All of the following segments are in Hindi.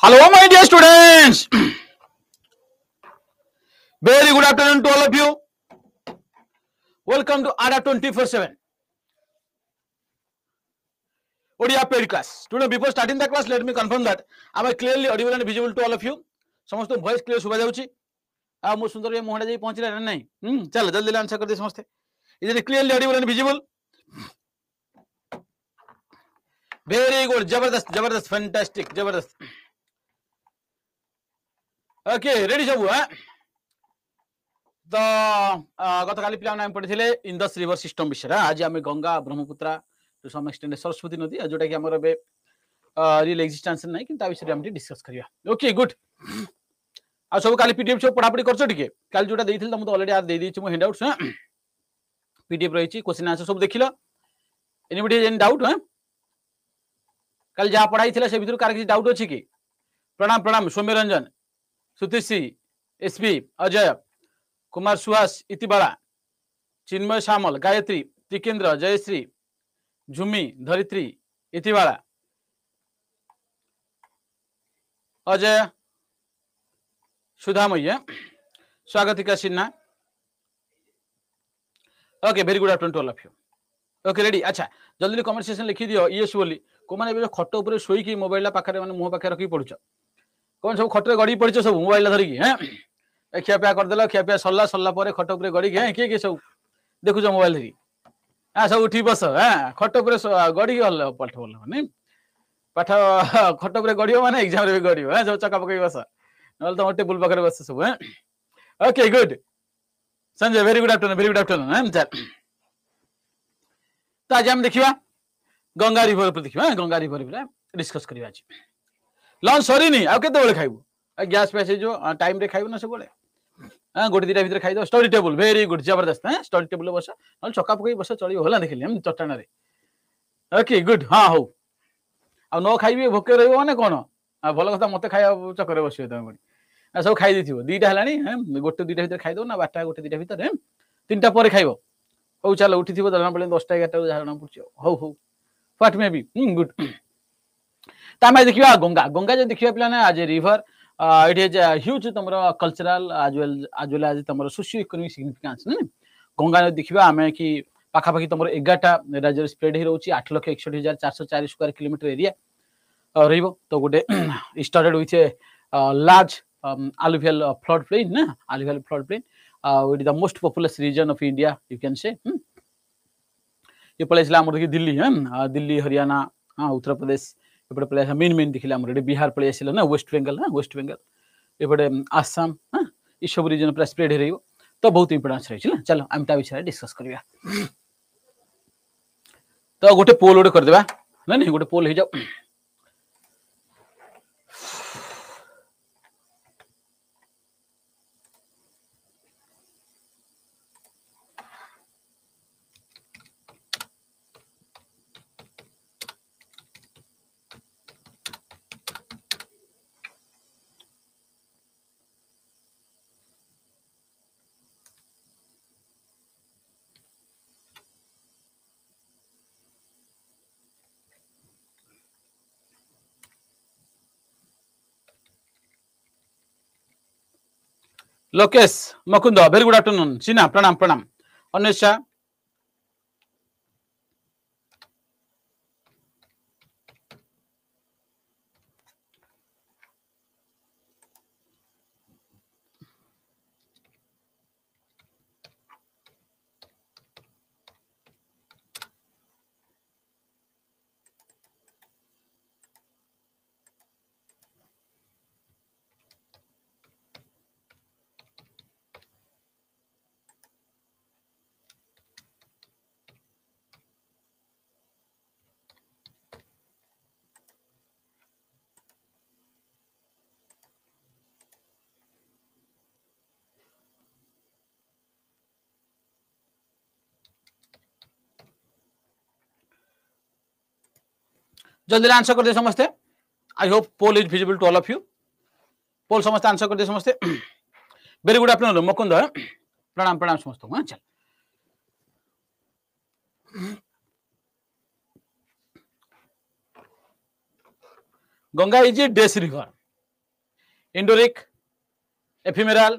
Hello, my dear students. Very good afternoon to all of you. Welcome to ADA 24/7 ODIA paid class. Today, before starting the class, let me confirm that I am clearly audible and visible to all of you. समस्त voice clear सुबह जाऊँगी. आ मु सुंदर ये मोहना जी पहुँच रहे हैं नहीं. चलो जल्दी आंसर कर दे समस्त. Is it clearly audible and visible? Very good. जबरदस्त, fantastic, जबरदस्त. Okay, ready सब हुआ? तो गत काली पिला पढ़ी इंदस रिवर सिस्टम विषय आज आम Ganga Brahmaputra to some extent Saraswati नदी जोटा कि आमर रियल एक्जिस्टेंस नहीं कि विषय हम डिस्कस करवा. Okay good. आ सब काली पीडीएफ सब पढ़ापढ़ी कर काल जोटा देइथिल तुम तो ऑलरेडी दे देछि मो हैंडआउट्स पीडीएफ रही क्वेश्चन आंसर सब देखिल. Anybody any doubt? काल जहाँ पढ़ाई से भीतर कार किसी डाउट अच्छी कि? प्रणाम प्रणाम. Saumya Ranjan, Sutishi, SP, Ajay Kumar, Suhas, Itibala, Chinmay, Shyamal, Gayatri, Tikendra, Jayashree, Jhumi, Dharitri, Itibala, Ajay, Sudhamay, Swagatika Sinha. Okay very good afternoon to all of you. Okay ready. अच्छा जल्दी कमेंट सेक्शन लिखि दियो यस बोली. को माने खट ऊपर शोई मोबाइल पाखे माने मुह पाखे रखी पड़ुछ. कौन सब खटरे गड़ी पड़छ सब मोबाइल धरिकी. हैं खियापिया करदेल, खियापिया सरला खट उपर गड़ी किए किए सब देखुच मोबाइल धरी. हाँ सब उठी बस. हाँ खट उपर गड़ी पाठ बोल नहीं पाठ खट उपर गड़ माने एग्जाम भी गड़. हाँ सब चका पकई बस ना तुम टेबुल पाखे बस सब. Okay good. Sanjay very good afternoon. Very good afternoon. तो आज हम देखा गंगा रिवर पर देखा. गंगा रिवर डिस्कस करवा. लंच सरी आउ के खाइबू. गैस पैस जो टाइम रे खाइबू ना सब. हाँ गोटे दीटा भर खाई स्टडी टेबुल. वेरी गुड जबरदस्त. हाँ स्टडी टेबुल बस ना चका पकई बस चलो है देखिए चटाण. Okay good. हाँ हौ आ न खाइबे भोक रही कौन भल कथा मत खाया चक्कर बस तुम सब खाई दीटा है गोटे दीटा भर खाईद ना 12टा गोटे दीटा भर 3टा पर खाइब. हौ चलो उठी जना पड़े 10टा 11टा जना पड़े. हौ हौ व्हाट मे बी गुड. तो आम देखा गंगा. गंगा जो देखा पे आज रिवर इट इज ह्यूज तुम कल्चरल आज वेल आज तुम सोशियो इकोनॉमिक सिग्निफिकेंस. गंगा देखा आम कि पाखापाखि तुम 11टा राज्य स्प्रेड हो रही 8,61,404 स्क्वायर किलोमीटर एरिया रही. तो गोटे started with a large alluvial flood plain ना alluvial flood plain it is the most populous region of India you can say. ये पड़े देखिए दिल्ली. दिल्ली हरियाणा उत्तर प्रदेश एपटे पड़े मेन देखिए आम बिहार पड़े आस ना वेस्ट बेंगल. वेस्ट बेंगल एपटे आसाम ये सब रिजन पूरा स्प्रेड हो. तो बहुत इंपोर्टेंस रही. चलो आम ता विषय डिस्कस करवा. तो गोटे पोल गोटे करदे नहीं गोटे पोल हो जाओ. Lokesh Makund very good afternoon. Sina प्रणाम प्रणाम. अन्वेषा जल्दी आंसर कर दे समस्ते. I hope poll is visible to all of you. Poll समस्त आंसर कर दे समस्ते. Very good afternoon Mukund. प्रणाम प्रणाम समस्त. हाँ चल गंगा इज ए डेस रिवर. इंडोरिक, एफिमेराल,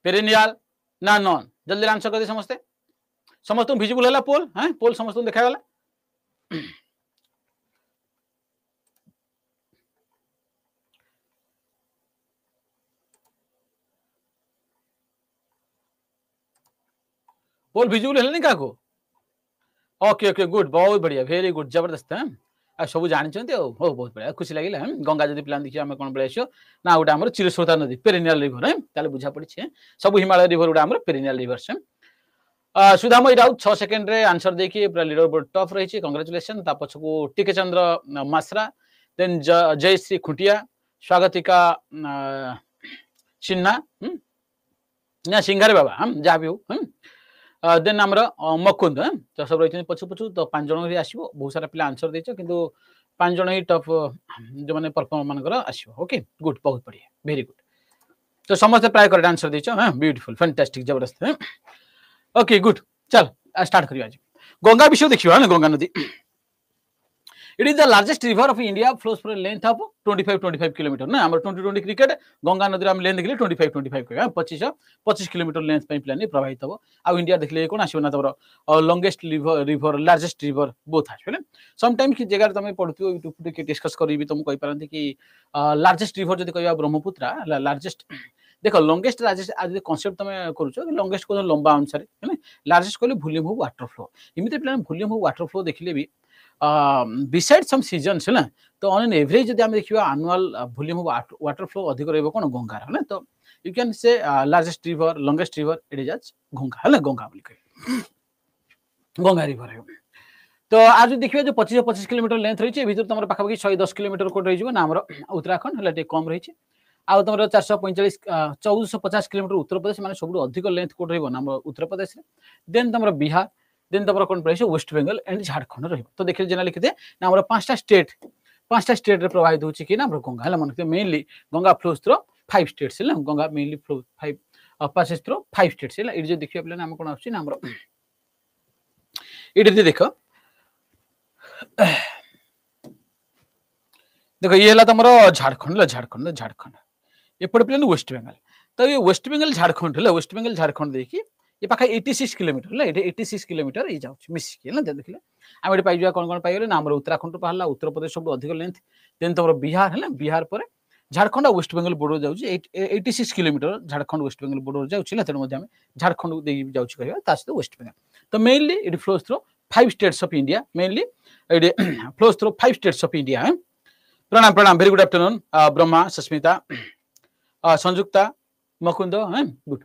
पेरिनियल ना नॉन? जल्दी आंसर कर दे समस्ते। समस्त विजिबल है पोल? हाँ पोल समस्त देखा गला। पोल विजिबल है नहीं क्या को? ओके ओके गुड, बहुत बढ़िया, वेरी गुड, जबरदस्त। हाँ आ सब जानते हो बहुत बढ़िया, खुशी लगे। गंगा जब प्लान देखिए आम कौन पड़े आस ना गोटे आम चिरस्रोता नदी पेरिनियल रिवर। है बुझा पड़ी सब हिमालय रिवर गुड़ा आम पेरिनियल रिवर्स। सुधाम ये 6 सेकेंड रे आंसर देखिए पूरा लीडर बोर्ड टॉप रही। कांग्रेचुलेसन। पछकू टीके चंद्र मासरा, देन जयश्री खुटिया, स्वागतिका सिन्हा ना सिंघारे बाबा हम जहाँ भी हो, देन आमर मकुंद तो सब रही पछु पछु। तो 5 जन ही आसो, बहुत सारा पिला आंसर देच किंतु 5 जन ही टॉप जो मैंने परफॉर्म मानकर आसो। ओके गुड, बहुत बढ़िया, वेरी गुड। तो समस्त प्राय करेक्ट आंसर देच। हाँ ब्यूटीफुल, फैंटास्टिक, जबरदस्त। ओके गुड, चल स्टार्ट करिया। आज गंगा विषय देखियो ना, गंगा नदी। It is the largest river of India, flows for length of 25 kilometre ना। हमर 2020 क्रिकेट गंगा नदी हम लेंथ देखले 25 कह 25 किलोमीटर लेंथ पे प्लान प्रवाहित हो। आ इंडिया देखले कोन आसीबो ना तमरो longest river largest river both आछले। सम टाइम की जगह तमे पढुथियो यूट्यूब के डिस्कस करबी तुम कहि पारंती कि लार्जेस्ट रिवर जदी कहबा ब्रह्मपुत्र लार्जेस्ट। देखो लॉन्गेस्ट लार्जेस्ट आज कॉन्सेप्ट तमे करूछो कि लॉन्गेस्ट को लंबा अनुसार है, लार्जेस्ट कहले वॉल्यूम ऑफ वाटर फ्लो। इमिते plan volume of water flow देखले भी बिसाइड सम सीजन्स है ना, तो ऑन एन एवरेज जब देखिए annual volume of water flow अधिक रहिबो कोन गंगार है ना। तो you can say largest river longest river it is as Ganga है ना, गंगा बोली कहे गंगा रिवर है। तो आज देखिए जो 25 किलोमीटर लेंथ रही भीतर तुम पाखापाखि 110 किलोमीटर कोट रही ना आमर उत्तराखंड है कम रही। आउ तुम 445 1450 किलोमीटर उत्तर प्रदेश माने सब अधिक लेंथ कोट रही उत्तर प्रदेश। देन तुम बिहार, देन तुम कौन पड़े वेस्ट बेंगल एंड झारखंड रही। तो देखिए जेना लिखिते ना आम 5टा स्टेट रे प्रवाहित होची कि ना गंगा है मन mainly Ganga flows through 5 states है। Ganga mainly flow 5 passes through 5 states है। ये जो देखिए प्लान हम कौन आछी ना हमर इधर देखो देखो ये है तुम झारखंड एपटे प्लान वेस्ट बेंगल। तो ये वेस्ट बेंगल झारखंड है, वेस्ट बेंगल झारखंड देखिए ये पाखा 86 किलोमीटर है, 86 किलोमीटर ये जाउछ मिसिकी ना। देखिले आम पाई कौन पाइले ना उत्तराखंड पहला उत्तर प्रदेश सब अधिक लेंथ। देन तुम बिहार है ना, बिहार पर झारखंड और वेस्ट बेंगल बॉर्डर जाउछ 86 किलोमीटर झारखंड वेस्ट बेंगल बॉर्डर जाउछ ना। तेणु आम झारखंड दे जाउछ कहबा ता सहित वेस्ट बेंगल। तो mainly it flows through 5 states of India, mainly it flows through 5 states of India. प्रणाम प्रणाम, very good afternoon Brahma, Sasmita, Sanjukta, Makund. है गुड।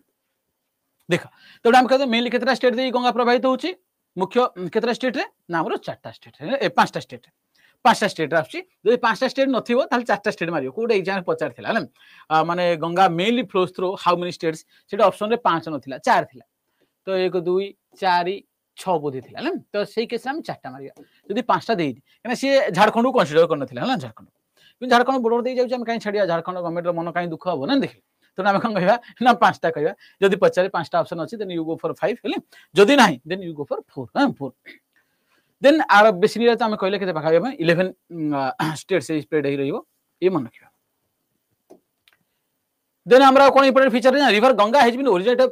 देखा तो आम कहते मेनली केतरा स्टेट दे गंगा प्रवाहित होची, मुख्य केतरा स्टेट रे ना हमरो 4टा स्टेट है, 5टा स्टेट 5टा स्टेट आछि। जदि 5टा स्टेट नथिबो ताले 4टा स्टेट मारियो। कोड एग्जाम पचार थिला ना माने Ganga mainly flows through how many states, सेटा ऑप्शन रे 5 नथिला 4 थिला। तो 1 2 4 6 बोधि थिला ना। तो सेही केस हम 4टा मारिया जदि 5टा देई कना से झारखंड को कंसीडर करन थिला ना। झारखंड बॉर्डर दे जाउछ हम काई छाडिया, झारखंड गवर्नमेंट रो मन काई दुख हो ना। देखि तो आम कौन कह ना 5टा कह, जदि पचारे 5टा ऑप्शन अच्छी देन यू गो फॉर 5 है, जदि ना then you go for 4 4। Then are basically आम कहले के पाखा 11 स्टेट से स्प्रेड हो रही ये मन रखा। देन हमरा कौन इंपोर्टेंट फीचर है, river Ganga has been originated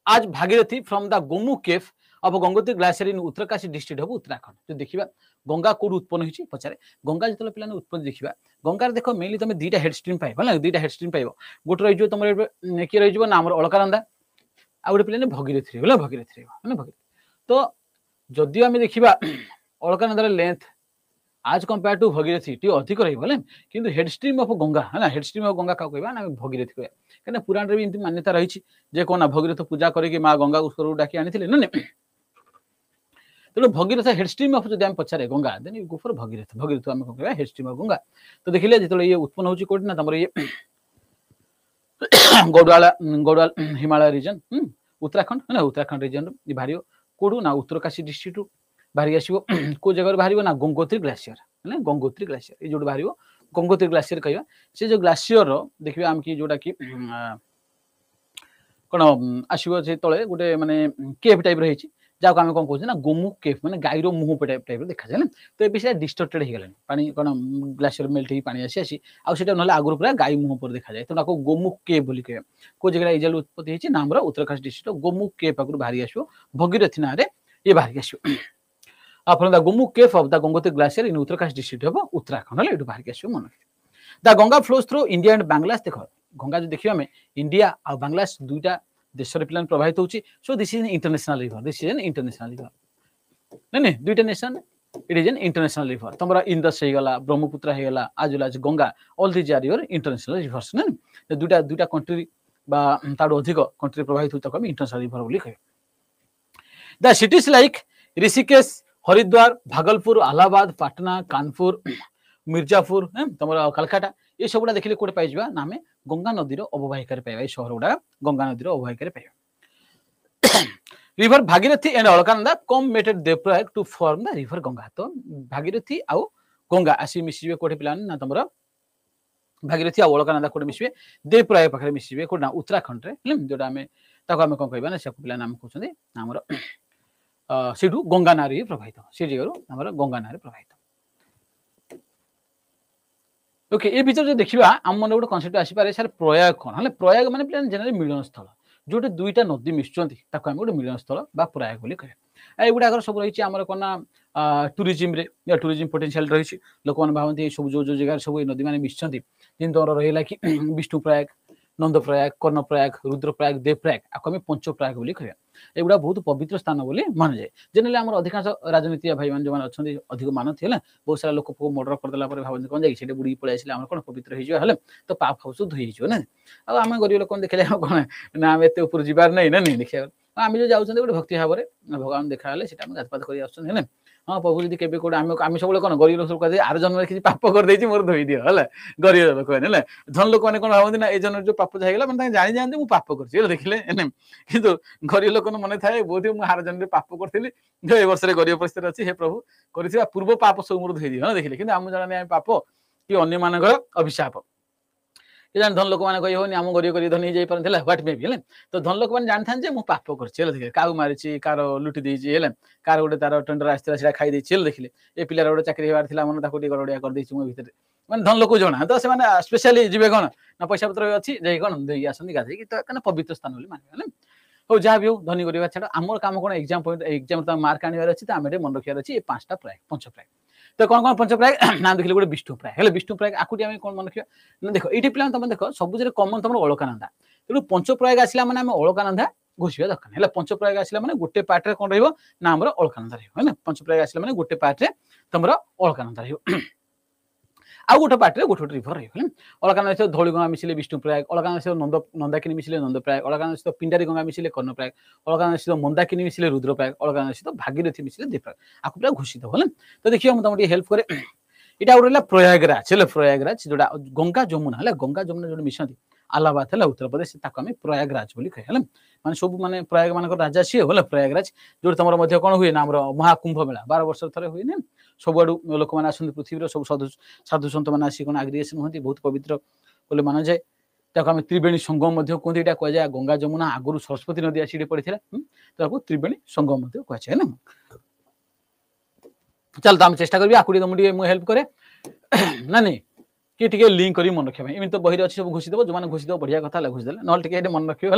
आज Bhagirathi from the Gomukh cave of Gangotri glacier in Uttarkashi district of Uttarakhand. जो देखिबा गंगा कोड उत्पन्न होची पचारे गंगा जतले प्लान उत्पन्न देखिबा गंगार देखो मेनली तुम 2टा हेड स्ट्रीम पाइबो ना, 2टा हेड स्ट्रीम पाइबो। गोटे रही तुम कि रही ना हमर अलकानंदा आ गोटे प्लान भगीरथी रे भगीरथी ना भगीरथी। तो जदि आम देखिबा अलकानंदार लेंथ आज कंपेयर टू भगीरथी टी अधिक रही बोले, किंतु हेड स्ट्रीम ऑफ गंगा है ना, हेड स्ट्रीम ऑफ गंगा का कहबा ना भगीरथी कहबा। कने पुराण रे भी इनती मान्यता रही जे कोना भगीरथ पूजा करके मां गंगा को डाकी आनिथिले ना। तेणु भगीरथ हेड स्ट्रीम ऑफ जब पचारे Ganga then you go for Bhagirath. Bhagirath आम कौन कह हेड स्ट्रीम ऑफ गंगा। तो देखिले जो ये उत्पन्न होची कोड ना तुम ये गौड़वाल हिमालय रीजन उत्तराखंड है ना, उत्तराखंड रीजन ये बाहर कोडू ना उत्तरकाशी डिस्ट्रिक्ट बाहरी आसो को जगह बाहर ना गंगोत्री ग्लेशियर है ना, गंगोत्री ग्लेशियर ये जो बाहर गंगोत्री ग्लेशियर कहवा से जो ग्लेशियर देखिए आम कि जोटा कि कौन आसो से तले गोटे माने केव टाइप रही जहाँ आम कौन कहे ना गोमुख केफ माने गाईर मुह टाइप देखा जाए तो ये डिस्टर्टेड हो गला पानी कौन ग्लासियर मेल्ट हो पानी आसी आसी आउटा ना आगुरी पूरा गाई मुह पर देखा जाए तो गोमुख केफ बोली कहे कौ जगह इजाल उत्पत्ति होती नाम उत्तरकाशी डिस्ट्रिक्ट गोमुख केफ आगुरी बाहरी आसो भगीरथी ना ये बाहरी आसो from the Gomukh cave of the Gangotri glacier in Uttarkashi district हम उत्तराखंड ये बाहरी आसो मन the Ganga flows through India and Bangladesh देख गंगा जो देखिए आम इंडिया और बांग्लादेश दुईटा देश पिला प्रभावित होची so this is an international river this is an international river नहीं दुईटा nation it is an international river तुम इंदस हो गला ब्रह्मपुत्र हो गला आज वेल आज Ganga all these are your international rivers ना दुईटा दुईटा कंट्री ताड़ू अधिक कंट्री प्रभावित होता हम इंटरनेशनल रिवर बोली कहे the cities like Rishikesh Haridwar Bhagalpur Allahabad Patna Kanpur Mirzapur तुम कलकाता ये सब गुड़ा देखिए कौटे पाइबा ना आम गंगा नदीर अववाहिकार पाइबा सहर गुड़ा गंगा नदीर अववाहिकार पाइबा river Bhagirathi and Alaknanda come met at Devprayag to form the river Ganga तो भागीरथी आउ गंगा आसी मिसिबे कोठे पिला ना तुमरा भागीरथी आउ अलकानंदा कोठे मिसिबे देवप्रयाग पाखरे मिसिबे कोना उत्तराखंड रे जोटा हमें ताको हमें कोन कहबा ना से पिला नाम कहउछन हमर सिडू गंगा नारी प्रभावित से जगह हमर गंगा नारी प्रभावित ओके ये भीतर जो देखा आम मन गोटे कनसेप्ट आसपे सर प्रयाग कौन है प्रयाग मैंने प्लान जनरल मिलन स्थल जो दुईटा नदी मिशुंट आम गोटे मिलन स्थल बा प्रयाग बोली कहे एगुड़ा सब रही आम कौन टूरिज्म टूरिज्म पोटेंशियल रही लोक मैंने भावती सब जो जगह सब नदी मैंने मिशुंट जिन तुम रहा कि विष्णु प्रयाग नंद प्रयाग कर्ण प्रयाग रुद्र प्रयाग देव प्रयाग आपको आम पंच प्रयाग बोली कह एगुड़ा बहुत पवित्र स्थान बोली मान जाए जनरली आम अधिकांश राजनीति भाई मैंने जो अच्छा अधिक मानती है बहुत सारा लोक मर्डर करदेला भावती कौन जाए बुड़ी पलि आसे आम कौन पवित्र हो तो पाप हाउस धोई ना आम गरीब लोक देखिए कौन ना आम एत ऊपर जबार नहीं ना नहीं देखिए आम जो जाऊँ गोटे भक्ति भाव में भगवान देखा गाधपात कर आस हाँ प्रभु जी केवे कौटे आम सब कौन गरीब लोग कह आर जन्म किसी पाप कर मोर धोई दियो है गरीब लोक मैंने धन लोक मैंने कौन भावती ना ये जन्म जो पाप जाएगा मैंने जानी जाते मुझे पाप कर देखिले कि गरीब लोक मन थाए बहुत मुझे हार जन्म पाप करी जो ए वर्ष गरीब परिस्थिति अच्छी हे प्रभु कर पूर्व पाप सब मोर धोई दियो देखिले कि आम जाने पाप कि अन्य मान अभिशाप धन लोक मैंने कही होनी आम गरीब गरीब धनी जापारे ह्वाट मे भी तो धन लोक मैंने जानी था मुझे पाप कर क्या मारी कार लुटी देती कार गोटे तार टेंडर आसा खाई देखिले ये पिलार गोटे चाकरी होवार मन गड़गड़िया कर मो भितर मैंने धन लोक जना तो से स्पेशली जी कौन ना पैसा पत्र अच्छी जाए कौन दे आसती गाधे तो पवित्र स्थान बोली मानवे हो जहाँ भी हो धनी गरीब छाड़ आम कम कौन एग्जाम पॉइंट एग्जाम मार्क आने अच्छी तो आम मन रखार अच्छी ये 5टा प्रयाग पंच प्रयाग तो कौन कौन पंच प्रयाग नाम देखिए गोटे विष्णु प्रयाग है विष्णु प्रयाग आकुटी आम कौन मन रखा ना देख ये पिला तुम देख सब कमन तुम अलकानंदा तेणु पंच प्रयाग आसला मैंने आम अलकानंदा घोषिया दरकार है पंच प्रयाग आसला मैंने गोटे पार्टे कौन रहा अलकानंदा रहा पंच प्रयाग आसला मैंने गोटे पार्टे तुम अलकानंदा रहा आउ गोटे पार्टे गोटे गोटे रिभर रही अलकानंदा सहित धौली गंगा मिसिले विष्णु प्रयाग अलकानंदा सहित नंदाकिनी मिसिले नंद प्रयाग अलकानंदा सहित पिंडारी गंगा मिसिले कर्ण प्रयाग अलकानंदा सहित मंदाकिनी मिसिले रुद्र प्रयाग अलकानंदा सहित भागीरथी मिसिले देव प्रयाग आपको पूरा घोषित है तो देखिए मुझे तुमको हेल्प करे यहाँ गोटे प्रयागराज है प्रयागराज जोटा गंगा जमुना है गंगा जमुना जो मिशंती इलाहाबाद है उत्तर प्रदेश आम प्रयागराज बोली कहे मैंने सब मैंने प्रयाग मान राजा सी है प्रयागराज जो तुम कौन हुए ना महाकुंभ मेला 12 वर्ष थे हुए ना सबुआड़ लोक मैंने आसती पृथ्वी सब साधु सत मैंने आसिक आग्रिएसन होती बहुत पवित्र बोले मान जाए आम त्रिवेणी संगम कहते यहाँ कहुए गंगा जमुना आगुरी सरस्वती नदी आसी पड़ी तो त्रिवेणी संगम कहुए ना चल तो आम चेष्टा करी आकुड़ी तुमको मुझे हेल्प करे ना नहीं कि टे लिंक कर मन रखा एमती तो बही अच्छी सब घोषित जो मैंने घोषित बढ़िया कथा घोषिदे ना मन रखिए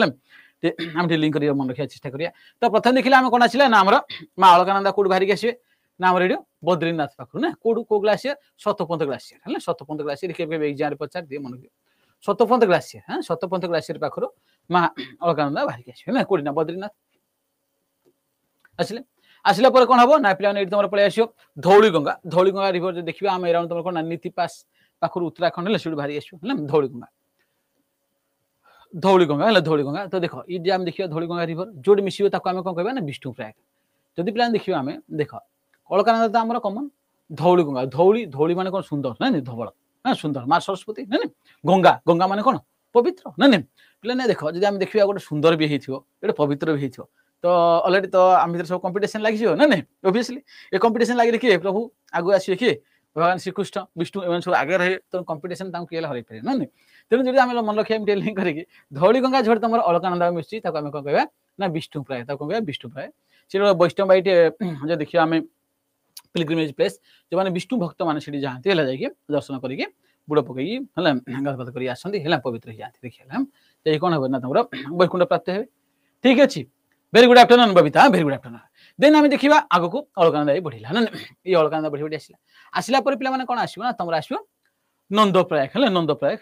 आम लिंक कर मन रखा चेष्टा करिया तो प्रथम देखिए आम कौन आसला ना आम माँ अलकानंदा कौट बाहरिक आसवे ना आम रेडियो बद्रीनाथ पाखु ना कौ ग्लासीयर सतपंथ ग्लासीयर है सतपंथ ग्लासीयर के एग्जाम पचार दिए मन सतपंथ ग्लासीयर हाँ सतपंथ ग्लासीयर पाखु माँ अलकानंदा बाहरिक आसवे ना कौटी ना बद्रीनाथ आसले आसला कौन हम ना पे तुम पलि आस धौली गंगा रिवर जो देखिए आम एराउंड तुम कौन नीति पास पाखर उत्तराखंड है सीट बाहरी आसो है धौली गंगा तो देख ये आम देखिए धौली गंगा रिवर जो मिसिबे आम कौन कहना ना विष्णु प्रयाग जदि पे देखिए आम देख अलकानंदा तो आम कमन धौली गंगा धौली मान कौन सुंदर ना धवल हाँ सुंदर माँ सरस्वती ना गंगा गंगा मान कौन पवित्र ना पे ना देख जब आम देखा गोटे सुंदर भी होते पवित्र भी हो तो अलरेडी तो आम भर सब कंपिटिशन लगी ना नहीं ओबियसली ये कंपिटिशन लगी देखिए प्रभु आगु आसवे किए भगवान श्रीकृष्ण विष्णु एम सब आगे रहे तो कंपिटिशन किए हर पारे ना नहीं तेणु जो आम मन रखा लिंक करके धौली गंगा जो तुम अलकानंदा मिश्री आम कौन कह ना विष्णु प्रयाग कौन कह विष्णु प्रयाग से वैष्णवाइट जो देखिए आम पिलग्रिमेज प्लेस जो मैंने विष्णु भक्त मैंने सीठी जाती है जाकि दर्शन करके बुड़ पकई गाधपात कर आसती पवित्र हो जाती देखिए कौन हम ना तुम वैकुंठ प्राप्त हे ठीक अच्छे very good afternoon Babita very good afternoon then आम देखा आग को अलकानंदा बढ़ला ना ये अलकानंदा बढ़ी बढ़ी आसला आसला पे कौन आसो ना तुम आसो नंदप्रयाग है नंदप्रयाग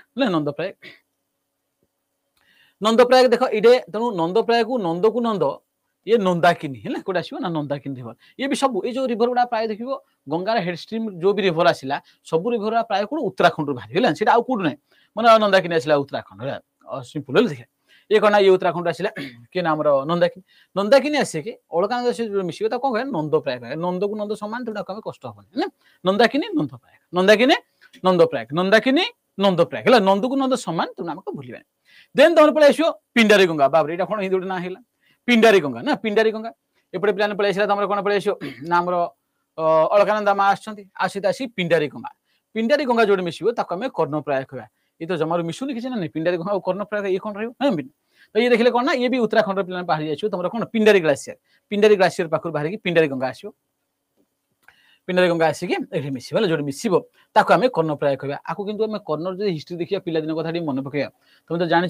नंदप्रयाग देख ये तेणु नंदप्रयाग को नंद ये नंदाकिनी है कौट आसो ना नंदाकिनी रिभर ये भी सब ये जो रिभर गुड़ा प्राय देख गंगार हेडस्ट्रीम जो भी रिभर आसला सब रिभर प्राय कौन उत्तराखंड बाहर है सीटा आउट ना मैंने नंदाकिनी आसला उत्तराखंड सिंपल देखिए ये कौन ये उत्तराखंड आसला कि ना नंदाकिनी आसिक अलकानंदा से जो मिसिबे कौन कहे नंदप्रयाग नंद को नंद सामान तेना कम कष्ट हेनी नंदाकिनी नंदप्रयाग नंदाकिनी नंदप्रयाग है नंद को नंद सामान तेना आमको भूल देन तुम पलि आसो पिंडारी गंगा बाबरे यहाँ कौन हिंदी ना है पिंडारी गंगा ना पिंडारी गंगा एपटे पे पलि आसला तुम कौन पलि आसो ना आम अलकानंदा माँ आसी पिंडारी गंगा जो मिसिबे आम कर्णप्रयाग कह ये तो जमार मिशुनी किसी ना पिंडारी गंगा और कर्णप्रयाग ये कौन रही तो ये देखिए कौन ना ये भी उत्तराखंड पे बाहर जाइए तुम कौन पिंडारी ग्लासीयर पाखर बाहर पिंडारी गंगा आसो पिंडारी गंगा आसिक ये मिसब जो मिसब ताको आम कर्णप्रयाग कह आपको किंतु आम कर्णर जो हिस्ट्री देखिए पिलादिन कथा मन पकड़ तुम तो जान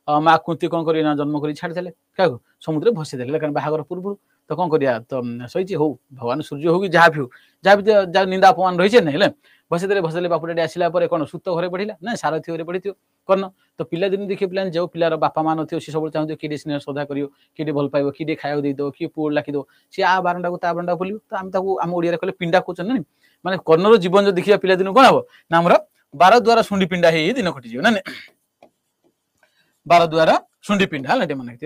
माँ कुंती कौन कर जन्म कर छाड़ी क्या समुद्र भसेदे कारण बाहागर पूर्व तो कौन करिया तो सही हो भगवान सूर्य हो कि जहाँ भी हो जहाँ निंदा अपमान रही ना भसेदे बापुटा आसला कौन सुत घरे बढ़ला ना सारथी घरे बढ़ी कर्ण तो पिलादिन देखिए पिला जो पिलार बापा माँ नथियो सी सब चाहूँ किए स्नेह श्रद्धा कर किए भल पाइब किए खाया देदेव किए पुओ लाखिदेव सी आ बारंडा को ता बारंडा बोल तो आम आम ओडिया कहले पिंडा कौन ना माने कर्णर जीवन जो देखिए पिलादिन कौन हम ना आम 12 द्वारा शुंडी पिंडा ही दिन कटिज ना 12 द्वारा शुंडी पिंडा है मन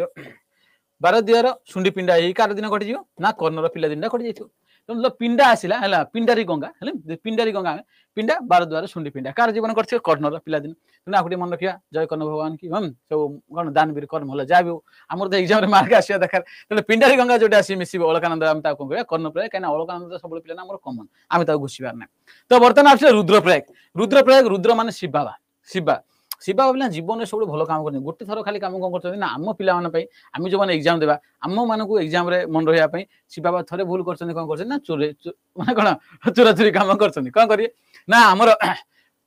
12 द्वारा शुंडी पिंडा ही कार दिन कटिज ना कर्णर पिलादिन कटि जाइए तो पिंडा आसला है पिंडारी गंगा है पिंडारी गंगा पिंडा 12 द्वारा शुंडी पिंडा कार जीवन कर कर्णर पिलादिन तेना आगे मन रखा जय कर्ण भगवान की हम सब कौन दानवीर कर्म हल जहाँ भी आमर तो एग्जाम मार्क आसा दरकार तेज पिंडारी गंगा जो आसी मिस अलकानंद आम कौन कह कर्णप्रयाग कहीं अलकानंद सब पिला आम कमन आम घुषबार ना तो बर्तमान आस रुद्रप्रयाग रुद्र मान शिवा शिवा बाबा जीवन सब भल काम कर गोटे थर खाली काम कौन कर आम पाई आम जो मैंने एग्जाम देवा आम मानक एग्जाम मन रहा शिवा बाबा थे भूल कर कौन कर चोरे माने कौन चोरा चोरी कम कर कौन करिए ना आमर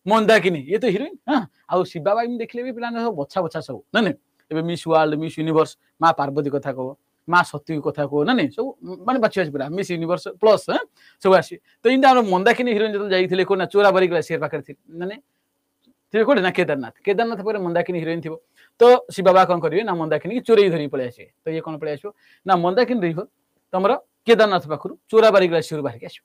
मंदाकिनी ये तो हिरोइन हाँ आउ शिवा बाबा देखले भी पिला सब बछा बछा सब ना नहीं मिस वर्ल्ड मिस यूनिवर्स माँ पार्वती कथा कह माँ सती कथा कह ना नहीं सब माने बाछी बाछी पूरा मिस यूनिवर्स प्लस सब आस तो इनका मंदाकिनी हिरोइन जो जाइए कौन चोराबारी ग्लासीयर पाखे माने थे कौटे ना केदारनाथ पर मंदाकिनी हिरोइन थी तो शिव बाबा कौन करेंगे ना मंदाकिनी की चोरे धरी पलि आसे तो ये कौन पलि आसो ना मंदाकिनी रिभर तुम केदारनाथ पाखु चोराबारी ग्लासीयर बाहर आस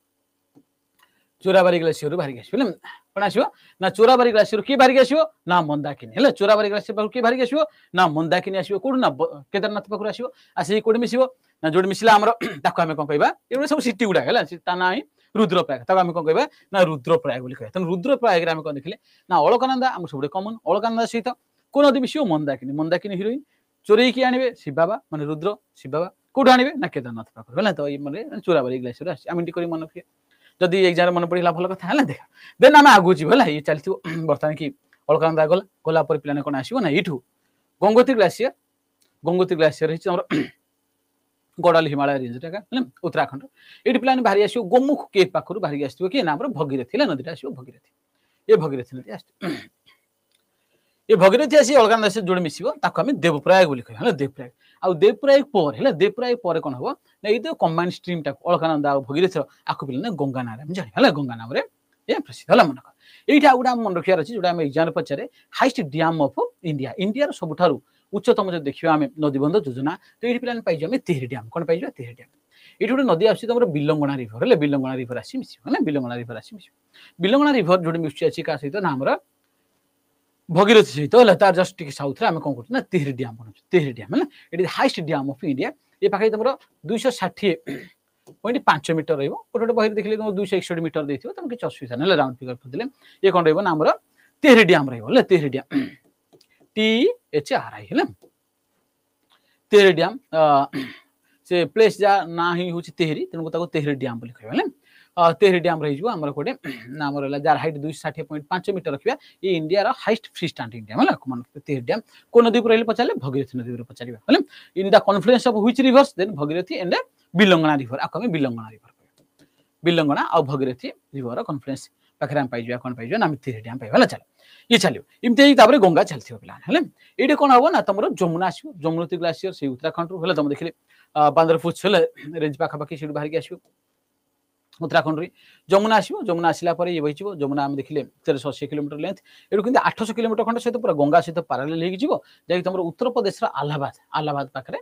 चोराबारी ग्लासीयर बाहर आस कौन आसो ना चोराबारी ग्लासीयर किए बाहर आसो ना मंदाकिनी है चोराबारी ग्लासीयर पाखु किए बाहर आसो ना मंदाकिनी आसो कौन ना केदारनाथ पाखु आसो आस कौटे मिसब ना जो मिसला आम कौन कह ये सब सिटी गुड़ा है ना रुद्रप्रयाग तक आम कौन कह ना रुद्रप्रयाग कह तेनाली रुद्रप्रयाग आम कौन देखिले ना अलकानंदा आम सब कमन अलकानंदा सहित कौन नदी मिसिव मंदाकिनी हिरोइन चोरे किए आने शिव बाबा माने रुद्र शिव बाबा कौट आने ना केदारनाथ पाखे है तो ये मैंने चोराबारी ग्लासीयर आम कर मन रखिए जदि एग्जाम मन पड़ा भल कथा है देखा देन आम आगू जीव है ये चलती बर्तमान कि अलकानंदा गला पे कौन आसो ना यू गंगोत्री ग्लासीयर गड़ाल हिमालय रेंज उत्तराखंड ये पे बाहर आसो गोमुख केव पाखर बाहर आसो किए ना भगीरथी नदी आसो भगीरथी नदी ये भगीरथी आसी अलकानंदा से जोड़े मिसब आम देवप्रयाग बोली कह देवप्रयाग आउ देवप्रयाग पर देवप्रयाग पर कौन हम ना ये तो कंबाइन स्ट्रीम टाक अलकानंदा भगीरथी आपको पे गंगा नाम जानी है गंगा नाम ये प्रसिद्ध है मन ये गोटे मन रखार अच्छे जो एग्जाम पचारे highest dam of India India सबुठ उच्चतम जो देखा आम नदीबंध योजना तो ये पे पाइज आम तेहरी डैम कौन पाइज तेहरी डैम ये गोटे नदी आस तुम बिलंगणा रिभर है बिलंगणा रिभर आसी मिस बिलंगणा रिभर आसी मिस बिलंगणा रिभर जो मिसुची अच्छी क्या सहित ना आम भगीरथी सहित है तार जस्ट टी साउथ आम कौन कर तेहरी डैम बनाऊ तेहरी डैम है ये हाइस्ट डैम ऑफ इंडिया ये पाखे तुम 260.5 मीटर रोटे बही देखिए तुम 261 मीटर देखिए तुम किसी असुविधा ना राउंड फिगर करदे ये कौन रहा आमर तेहरी डैम रहा तेहरी डैम THRI है तेहरी डैम से प्लेस जा ना ही हूँ तेहरी तेणुक तेहरी डैम बोली कह तेहरी डैम रही आमर कौटे ना आम रहा जार हाइट 260.5 मीटर रखा ये India highest free standing dam है मन तेहरी डैम को नदी को रही पचारे भगीरथी नदी पचार in the confluence of which rivers then Bhagirathi and Bilangana river आपको हमें बिलंगना रिवर बिलंगना और भगीरथी रिवर कॉन्फ्रेंस पाखे हम पाइजा कौन पाइजा ना मिथिरे डैम पाइबा चल ये चलियो इमती तापर गंगा चलथियो पिला हेले एडे कोन हबो ना तमरो जमुना आसीयो जमुनोत्री ग्लेशियर से उत्तराखंड रु हेले तुम देखिले 15 फुट छले रेंज पाखा पाखी सेडु बाहर के आसीयो उत्तराखंड रे जमुना आसीयो जमुना आसिला परे ये बहिचिबो जमुना हम देखिले 1380 किलोमीटर लेंथ एडु किंतु 800 किलोमीटर खंड सहित पूरा गंगा सहित पैरेलल हेगी जिवो जे तमरो उत्तर प्रदेश रा अलाहाबाद पाखरे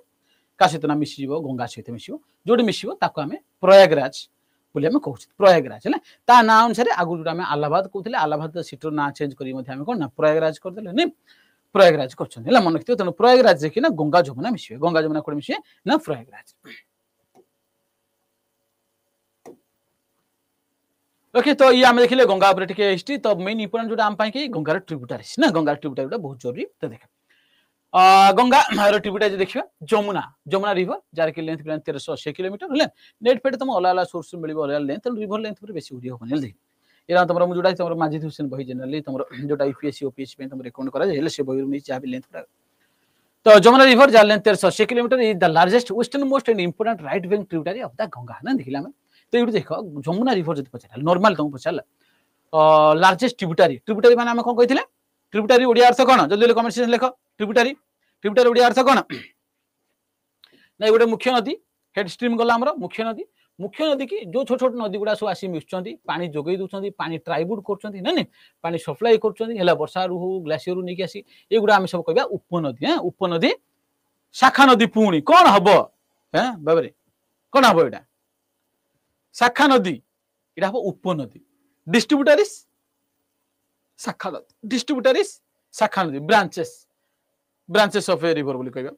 का सहित ना मिसी जिवो गंगा सहित मिसिबो जोडी मिसिबो ताको हमें प्रयागराज बोले हमें कहू प्रयागराज है ता ना अनुसार आगु जो आम आलाहाबाद कहते आलाहाबाद सीटर ना चेंज करें कौन ना प्रयागराज करदे नहीं प्रयागराज कर मन रखिए तेणु प्रयागराज देखिए ना गंगा जमुना मिसे गंगा जमुना कौन मिसे ना प्रयागराज ओके तो ये आम देखिले गंगा हिस्ट्री तो मेन इंपोर्टेंट जो आम गंगार ट्रिब्यूटारीज ना गंगार ट्रिब्यूटारी बहुत जरूरी तो देख गंगा ट्रिब्यूटारी देखिए जमुना रिवर जार की लेंथ 1380 किलोमीटर है नेट पेट तुम अलग अलग सोर्स मिल अलग लेंथ रिवर लेंथ बेसी वीडियो हम देख ये तुम जो तुम माजिद हुसैन बही जनरली तुम जो यूपीएससी ओपीएससी तुम रिकमेंड करा से बही नहीं जहाँ भी लेंथ तो Jamuna river jar length 1380 kilometre is the largest western most and important right bank tributary of the Ganga ना देखिला हमें तो ये देख जमुना रिवर जो पचार नॉर्मल तुम पचार लार्जेस्ट ट्रिब्यूटारी माने हम कौन कहते ट्रिब्यूटारी ओडिया अर्थ कौन जल्दी कमेंट सेक्शन लिख ट्रिब्यूटारी ओडिया अर्थ कौन ना गोटे मुख्य नदी हेड स्ट्रीम गला मुख्य नदी की जो छोट छोट नदी गुड़ा सब आसी मिशुंट पानी जोगई दूसरी पानी ट्राइब्यूट कर पानी सप्लाई कर वर्षा रू हो ग्लेशियर रू नहीं आसी ये गुड़ा आम सब कह उपनदी शाखा नदी पुणी कौन हम बाबरे कौन हम यहाँ शाखा नदी ये हम उपनदी डिस्ट्रीब्यूटरीज शाखा नदी डिस्ट्रीब्यूटरीज शाखा नदी ब्रांचेस ऑफ ए रिवर बोली कहबा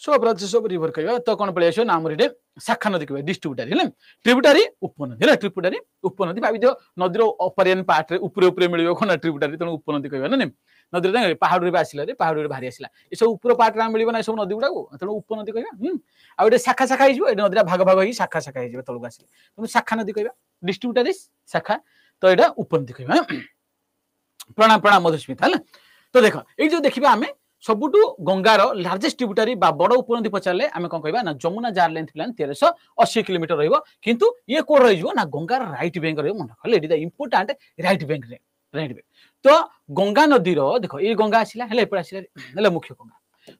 सो ब्रांचेस ऑफ रिवर कहबा तो कोन पळे आछो नाम रे शाखा नदी कहबा डिस्ट्रीब्यूटरी है ट्रिब्यूटरी उपनदी है ट्रिब्यूटरी उपनदी भाबी दियो नदीर अपर पार्ट रे ऊपर मिलियो कोन ट्रिब्यूटरी तण उपनदी कहबा ना नदी रे पहाड़ रे आसिला रे पहाड़ रे भारी आसिला ए सब ऊपर पार्ट रे मिलिबो ना सब नदी गुडा को तण उपनदी कहबा आ एटे शाखा शाखा हिजो ए नदी भाग भाग ही शाखा शाखा हिजो तळु आसिला तण शाखा नदी कहबा डिस्ट्रीब्यूटरी शाखा तो एटा उपनदी कहबा प्रणाम प्रणाम मधुस्मिता है तो देख ये जो देखिबा आमे सबुटू गंगार लार्जेस्ट ट्रिब्यूटरी बा बड़ उपनदी पचारे आम कौन कहबा ना Jamuna jar length plan 1380 kilometre रहिबो किंतु ये कोड रहिबो ना गंगार राइट बैंक रहिबो मन रखले it is important right bank तो गंगा नदी रो देखो ये गंगा आसिला हेले पर आसिला हेले मुख्य गंगा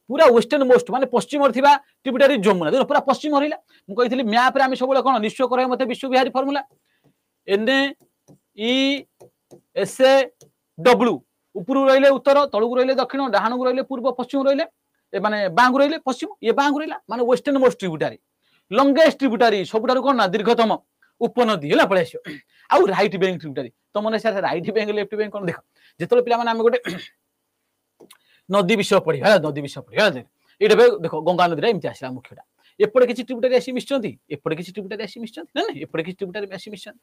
पूरा वेस्टर्न मोस्ट माने पश्चिम थिबा ट्रिब्यूटरी जमुना देखो पूरा पश्चिम रहिला मु कहितली मैप रे आम सब कोन निश्चय करे मते विश्व विहारी फार्मूला NESA ऊपर रहिले उत्तर तळुक रहिले दक्षिण डाहाण को रहिले पूर्व पश्चिम रहिले ए माने बांगु रहिले पश्चिम ये बांगु रहिला माने western most tributary longest tributary सबुठारु कोन ना दीर्घतम उपनदी हैला पळेसियो आ राइट बैंक ट्रिब्यूटरी तो मने sir right bank left bank कोन देख जेतले पिला माने हम गोटे नदी विषय पढी हैला नदी विषय पढी हैला एटा देखो गंगा नदी रे इमति आसिला मुख्यटा एपडे किछि ट्रिब्यूटरी आसी मिसचंती एपडे किछि ट्रिब्यूटरी आसी मिसचंती ना एपडे किछि ट्रिब्यूटरी आसी मिसचंती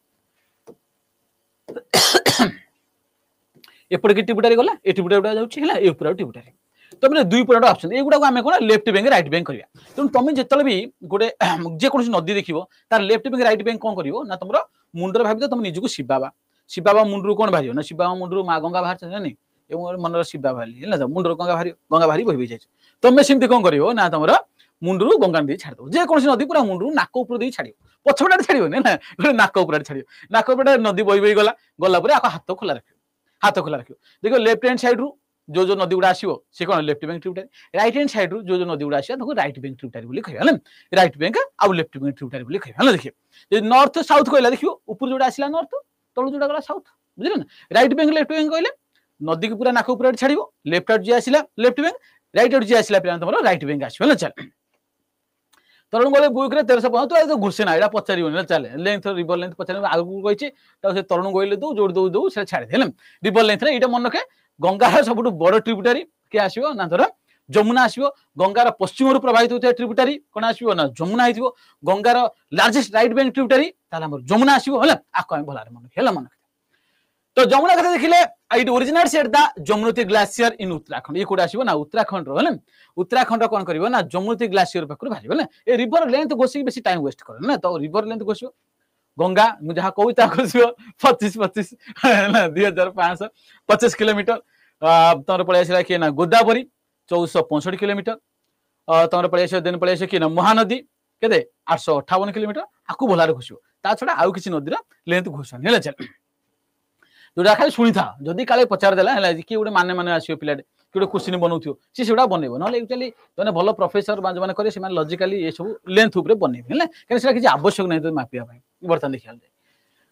एपटे की ट्रिब्यूटरी गला ए ट्रिब्यूटरी गुडा जाउछि हला ए ऊपर ट्रिब्यूटरी तो मैंने दुई पट ऑप्शन ए गुडा को हमें कोन लेफ्ट बैंक राइट बैंक करिया तो तुम जेतले भी गोटे जे कोन नदी देखिबो तार लेफ्ट बैंक राइट बैंक कोन करिवो ना तुमरो मुंडर भाबि तुम निजु को शिबाबा मुंडरू कोन भारियो ना शिबाबा मुंडरू मा गंगा बाहर छ नहीं ए मनर शिबा भाली हला मुंडर गंगा भारी बहि जाय तुम सिमती कोन करिवो ना तुमरो मुंडरू गंगा नदी छाड़ दो जे कोन नदी पूरा मुंडरू नाक ऊपर दे छाड़ियो पछपटा छाड़ियो ना नाक ऊपर छाड़ियो नाक ऊपर नदी बहि गला परे हाथ खोला रखियो देखो लेफ्ट हैंड साइड रू जो नदी गुड़ा आसो सी कौन left bank tributary right hand side रू जो नदी गुड़ा आसो राइट बैंक ट्रिब्यूटरी बोली कहबा राइट बैंक आउ लेफ्ट बैंक ट्रिब्यूटरी बोली कहबा देखिए नॉर्थ साउथ कहला देखियो ऊपर जोड़ा आसिला नॉर्थ तळु जोड़ा गला साउथ बुझिले ना राइट बैंक लेफ्ट बैंक कहले नदी के पूरा नाक ऊपर छाड़िबो लेफ्ट आउट जे आसिला लेफ्ट बैंक राइट आउट जे आसिला पे तमरो राइट बैंक आसिबो ना चल तरुण गोले बुक रे 1350 तो घुसे ना एडा पचारिबो ना चल लेंथ रिवर लेंथ पचारिबो आगु कहिछि त से तरुण गोइले दो जोड़ दो से छाड़ देले रिवर लेंथ रे एटा मन रखे गंगार सबुठु बड़ ट्रिब्यूटरी के आसीबो ना धर जमुना आसीबो गंगार पश्चिम रु प्रवाहित होते ट्रिब्यूटरी कोन आसीबो ना जमुना आइथिबो गंगार लार्जेस्ट राइट बैंक ट्रिब्यूटरी ताला हमर जमुना आसीबो हला आको हम भलार मन हेला मन तो जमुना कथा देखिले it originates at the Jamunotri glacier in Uttarakhand ये कोड आसीबो ना उत्तराखंड रो हला उत्तराखंड कोन करिवो ना जमुनोत्री ग्लेशियर पकड़ भारिबो ना ए रिवर लेंथ गोसी बेसी टाइम वेस्ट करे ना तो रिवर लेंथ गोसिबो गंगा मु जहा कविता गोसिबो 25 ना 2550 किलोमीटर तमर पळे आसिला कि ना गोदावरी 1465 किलोमीटर तमर पळे आसियो देन पळे आसियो कि ना महानदी केते 858 किलोमीटर आकु भलारे घोषिबो ता छडा आउ किछि नदीर लेंथ घोषण हेले चल जोडा खाली सुनी था जदी काले पचार देला हेला कि उडे माने आसीयो पिलाडे कि उडे क्वेश्चन बनौथियो सी सेडा बनेबो नले एक्चुअली जने भलो प्रोफेसर बा जने करे से लॉजिकली ये सब लेंथ ऊपर बनेबे हेले कि सेडा किछि आवश्यक नै तो मापिया भाई बर्तन देखियाल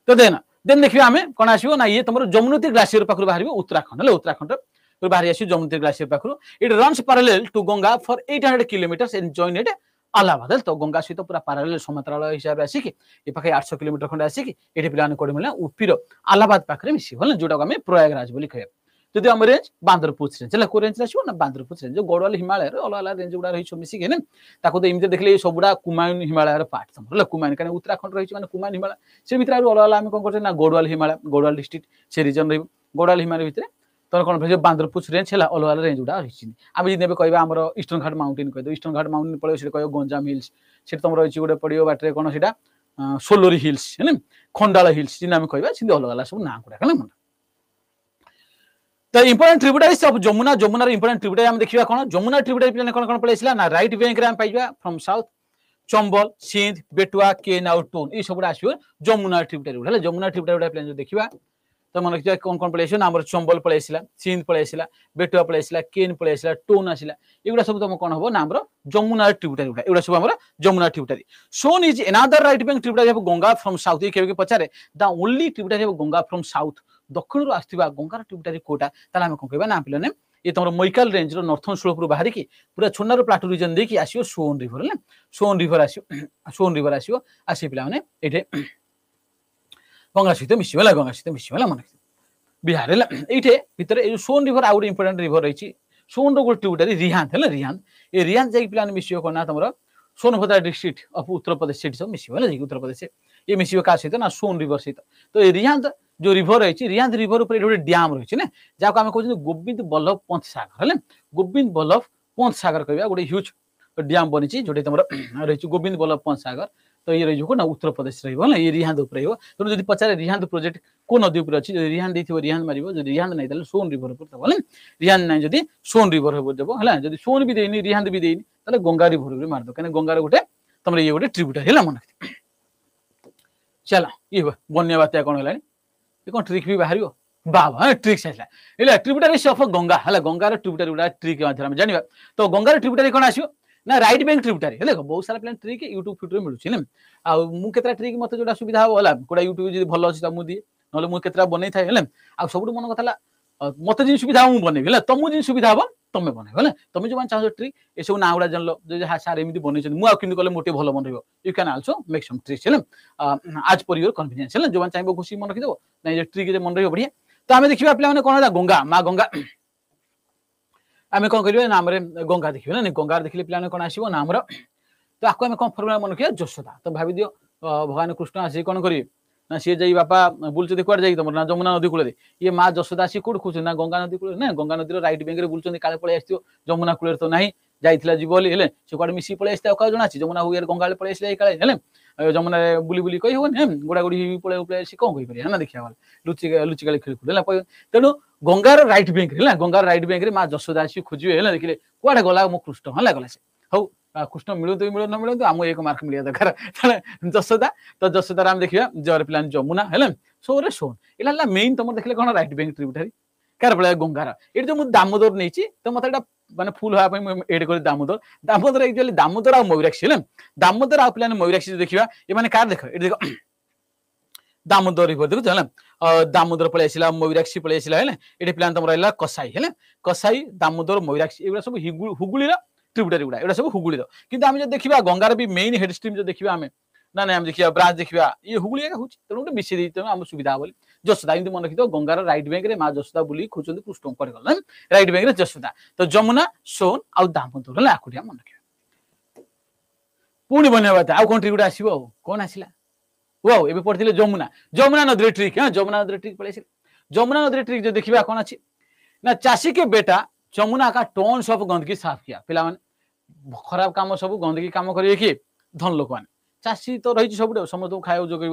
तो देन देखिबा हमें कोन आसीयो ना ये तमरो जमुनोत्री ग्लेशियर पाखरु बाहरिबो उत्तराखंड हेले उत्तराखंड रो बाहरी आसीयो जमुनोत्री ग्लेशियर पाखरु it runs parallel to Ganga for 800 kilometers and joined Allahabad तो गंगा सहित पूरा पैरेलल समांतराल हिसाब आसी कि ए पाखे 800 किलोमीटर खंड आसी कि एठी प्लान कोड मिला उपिर अलाहाबाद पाखरे मिसी हल जोटा हम प्रयागराज बोली कहे जदि हम रेंज बांद्रपुर रेंज को रेंज आसीबो ना बांद्रपुर रेंज जो गडवाल हिमालय रे अलग अलग रेंज गुडा रही मिसी के ताको तो इमते देखले सबुडा कुमायून हिमालय रे पार्ट समरला कुमायून काने उत्तराखंड रही माने कुमायून हिमालय से भितर अलग अलग हम कोन करते ना गडवाल हिमालय गडवाल डिस्ट्रिक्ट से रीजन रही गडवाल हिमालय भितर तो कौन भाई बांद्रपुर रेंज है अलग अलग रेंज गुड़ा रही आम जी कहवा आम ईस्टर्न घाट माउंटेन कह ईस्टर्न घाट माउंटेन पड़े कह गंजाम हिल्स से तुम रही गोटे पड़ो बाटे कौन से सोलोरी हिल्स है खंडाल हिल्स जिन कहवा सी अलग अलग सब ना गुड़ा मन तो इंपोर्टेंट ट्रिब्यूटरीज ऑफ जमुना जमुनार इंपोर्टेंट ट्रिब्यूटरी हम देखिबा कोन जमुना ट्रिब्यूटरी कोन कोन पळेसिला ना राइट बैंक रे हम पाइबा फ्रॉम साउथ चंबल सिंध बेटुआ केन आउट टोन ई सबडा आसीबो जमुना ट्रिब्यूटरी हला जमुना ट्रिब्यूटरी प्लान जो देखिबा तो मन कि कोन कोन पळेसिला हमर चंबल पळेसिला सिंध पळेसिला बेटुआ पळेसिला केन पळेसिला टोन आसिला एगुडा सब तुम कोन हबो ना हमर जमुना ट्रिब्यूटरी एगुडा सब हमर Yamuna tributary Son is another right bank tributary of Ganga from south ई केबे पचारे the only tributary of Ganga from south दक्षिण रो आस्थिबा गंगार ट्रिब्यूटरी कोटा ताला हम कोन कहबा ना पिलने ये तुम मैकाल रेंज रो नॉर्थर्न स्लोप रो बाहरी की पूरा छोनारो प्लाटू रीजन देखि आसियो सोन रिवर ना सोन रिवर आसियो आसी पिला माने एठे गंगा सहित मिसिबला मन बिहार ये भितर ये सोन रिवर आउट इंपोर्टेंट रिवर रही सोन रो गोटे ट्रिब्यूटरी रिहांद है रिहांद ये रिहांद जाई पिला मिसियो कोना तुम सोनभद्र डिस्ट्रिक्ट ऑफ उत्तर प्रदेश से सब मिसिबला उत्तर प्रदेश ये मिसियो का सहित ना सोन रिवर सहित तो ये रिहांद जो रिवर रही रिहांद रिवर ऊपर गोटे डैम रही है जहाँ आम कहते गोविंद बल्लभ पंत सागर है गोविंद बल्लभ पंत सागर कह गोटे ह्यूज डैम बनी जो तुम रही गोविंद बल्लभ पंत सागर तो ये रही ना उत्तर प्रदेश रहा ये रिहांद ऊपर तेणु जब पचारे रिहांद प्रोजेक्ट को नदी उपर अच्छी रिहांद रिहांद मार जो रिहांद नहीं सोन रिवर ऊपर रिहांद ना जब सोन रिवर देव है जब सोन भी देनी रिहांद भी देनी गंगा रिवर मारद कहीं गंगार गोटे तुम ये गोटे ट्रिब्यूटरी है मन चल ये बन्या बात्या कौन है कौन ट्रिक भी बाहर बाबा ट्रिक्स आसला ट्रिब्यूटरीज ऑफ गंगा है गंगार ट्रिब्यूटरी गुड़ा ट्रिक जाना तो गंगार ट्रिब्यूटरी कौन आसो ना राइट बैंक ट्रिब्यूटरी है बहुत सारा प्लान ट्रिक यूट्यूब फ्यूट्यूब मिलूँ मुझे ट्रिक मत जो सुविधा हम है गोटा यूट्यूब जो भल अच्छी मुझे ना मुझे बनई था सब मन कथा मत जिन सुविधा मुझे बनइबी तुमको जिन सुविधा हम तुम बनइब तुम जो चाहो ट्रिक ये सब ना गुड़ा जानल जो सार एमती बनई मुझे कले मोटे भल मन you can also make some tricks है आज पर योर कन्वीनियंस है जो चाहिए खुशी मन रखिदेव ना ट्रिक मन रही बढ़िया तो आम देखा पे कौन है गंगा माँ गंगा आम कौन करें ना आम गंगा देखिए ना गंगार देखिले पे कौन आसो ना आमर तो आपको आम कौन फर्मुला मन रखिए यशोदा तो भाव दियो भगवान कृष्ण आसी कौन करेंगे ना सी जाई बापा बुलुचे कुआड़े जाई तुम ना जमुना नदी कूल ये माँ यशोदा आसी कौट खोज ना गंगा नदी कूल ना गंगा नदी राइट बैंक में बुलुचे काले पलि आसो जमुना कूल तो ना जाइला जीव बोली से कुआड़े मिसी पलि आसता क्या जना जमुना हुए गंगा पलि आसले काले जमुना बुली बुली कही हेन गोड़ा गोड़ी पलि पलि आसी कौन कही ना देखा लुचिकाली खेल तेणु गंगार राइट बैंक है गंगार राइट बैंक में माँ यशोदा आसी खोजे देखिले कुआड़े गला मो कृष्ण है गला से हौ कृष्ण मिलू मिलू न मिलू आम एक मार्क मिलिया दरकार यशोदा तो यशोदार आम देखा जर प्लान जमुना है सो रे सोन ये मेन तुम देखिले कौन राइट बैंक ट्रिब्यूटरी कार पड़ा गंगार ये जो मुझे दामोदर नहीं तो मत माने फुल हाँ एड कर दामोदर दामोदर एक्चुअली दामोदर आ मयूराक्षी है दामोदर आ प्लान मयूराक्षी देखा ये मैंने कार देख ये देख दामोदर रिवर देखो है दामोदर पलि आसला मयूराक्षी पलि आसला है ये प्लान तुम रहा कसाई है कसाई दामोदर मयूराक्षी एगुड़ा सब हुगुली ट्रिब्यूटरी गुड़ा एटा सब हुगुली कि आम जो देखा गंगार भी मेन हेड स्ट्रीम जो देखा आम ना ना देखिए ब्रांच देखा ये हुगुली एका होची तेणु गोटे मिसई आम सुविधा बोली यशोदा एमती मन रखिथ गंगार राइट बैंक में माँ यशोदा बुली खोजते कृष्ण कड़े गल राइट बैंक में यशोदा तो जमुना सोन आउ दामोदर है आकुटिया मन रखिए पुणी बनिया बात आउ कौन ट्रिक गुड़ा आसो कौन आसला वो ये पढ़ते जमुना जमुना नदी ट्रिक हाँ जमुना नदी ट्रिक पड़े जमुना नदी ट्रिक जो देखा कौन अच्छी ना चाषी के बेटा जमुना का टोन्स ऑफ गंदगी साफ किया पिला माने खराब काम सब गंदगी काम करिए कि धन लोक मैंने चाषी तो रही सब समस्त खाया जोग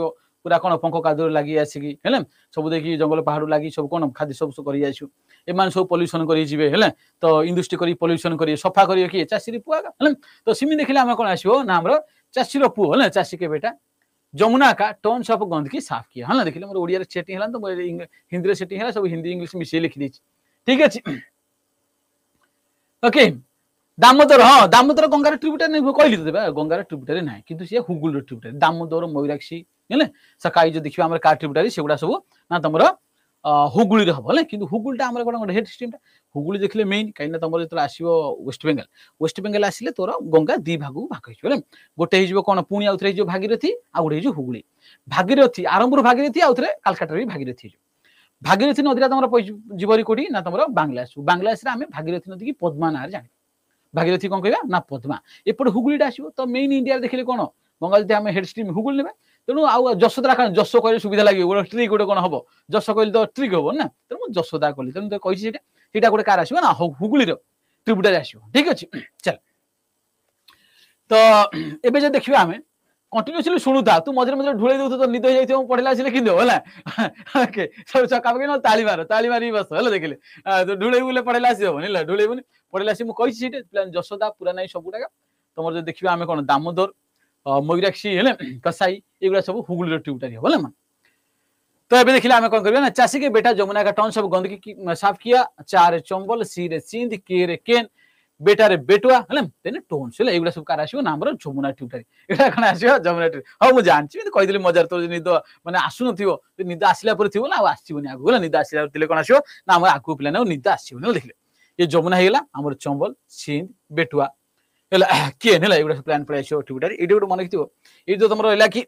पूरा कौन पंख कादुर लगी आसिकी है सब देखिए जंगल पहाड़ लगी सब कौन खाद्य सब कर सब पल्यूसन कर तो इंडस्ट्री कर पल्यूसन कर सफा करिए किए चाषी पुआ तो सिमी देखिले आम कौन आसो ना आम चाषी रो पुओ है चाषी के बेटा जमुना का टर्न्स ऑफ गंदगी साफ किया है ना देखिले मोर ओडिया रे सेटिंग हला तो हिंदी रे सेटिंग हला सब हिंदी इंग्लिश मिसे लिखि दी ठीक अछि ओके दामोदर हाँ दामोदर गंगार ट्रिब्यूटरी नहीं कहली तो गंगार ट्रिब्यूटरी ना किंतु से हुगुल ट्रिब्यूटरी दामोदर मयूराक्षी है सकाई जो देखिए आम कार ट्रिब्यूटरी सेगुड़ा सब ना तुम हुगुली हम है कि हुगुलटा आम गोटे हेड स्ट्रीमटा हुगुली देखिले मेन कहीं तुम जो आसो वेस्ट बेंगल आसिले तोर गंगा दी भाग भाग हो गोटे हो कौन पुणी आउ थे भागीरथी आ गोटे हो हुगुली भागीरथी आरंभ भागीरथी आउ थे कालकाटा भी भागीरथी भागीरथी नदी तुम जीवरी कोटी ना तुम बांग्लादेश बांग्लादेश आम भागीरथी नदी की पद्मा ना जाने भागीरथी कौन कह ना पद्मा एपटे हुगुलीटा आसो तो मेन इंडिया देखिले कौन गंगा जब आम हेड स्ट्रीम हुगुल ने तेणु आउ जशोदा क्या जश कहले सुविधा लगे गोटे ट्रिक गोटे कौन हम जश कहले तो ट्रिक हम ना तेणु जशोदा कहली तेणु तो कही सीटा गोटे कार आसो ना हुगुली ट्रिब्यूटरी आसो ठीक अच्छे चल तो एबे जो देखिए आम कंटिन्यूसली शुणुता तू मझे मझे ढुले दे तो निद हो पढ़ला आसे लिखि दो है ओके सब चका पकड़ ताली मारी बस है देखिले तो ढुले बुले पढ़ला आस हम ढुले पढ़ला आस मुझे जशोदा पूरा ना सबुटा तुम जो देखिए आम कौन दामोदर मयूराक्षी है कसाई एगुड़ा सब हुगुल ट्रिब्यूटरी हम तो अभी देखिए आम कौन कर ना चाषी के बेटा जमुना का टन सब गंदगी साफ किया चार चंबल सी रे सिंध के रे केन बेटा रे बेटुआ है तेने टोन्स एगुड़ा सब कार आसो नाम जमुना ट्रिब्यूटरी एटा कौन आसो जमुना ट्रिब्यूटरी हाँ मुझे जानची कहीदेली मजार तो निद मैंने आसुन निद आसला थी ना आसबनी आगू है निद आसला कौन आसो ना आम आगू पिला निद आसबनी देखिले ये जमुना होगा आम चंबल सिंध बेटुआ केन है एगुड़ा प्लान पड़े आसो ट्रिब्यूटरी ये गोटे मन रखिथो ये जो तुम रहा कि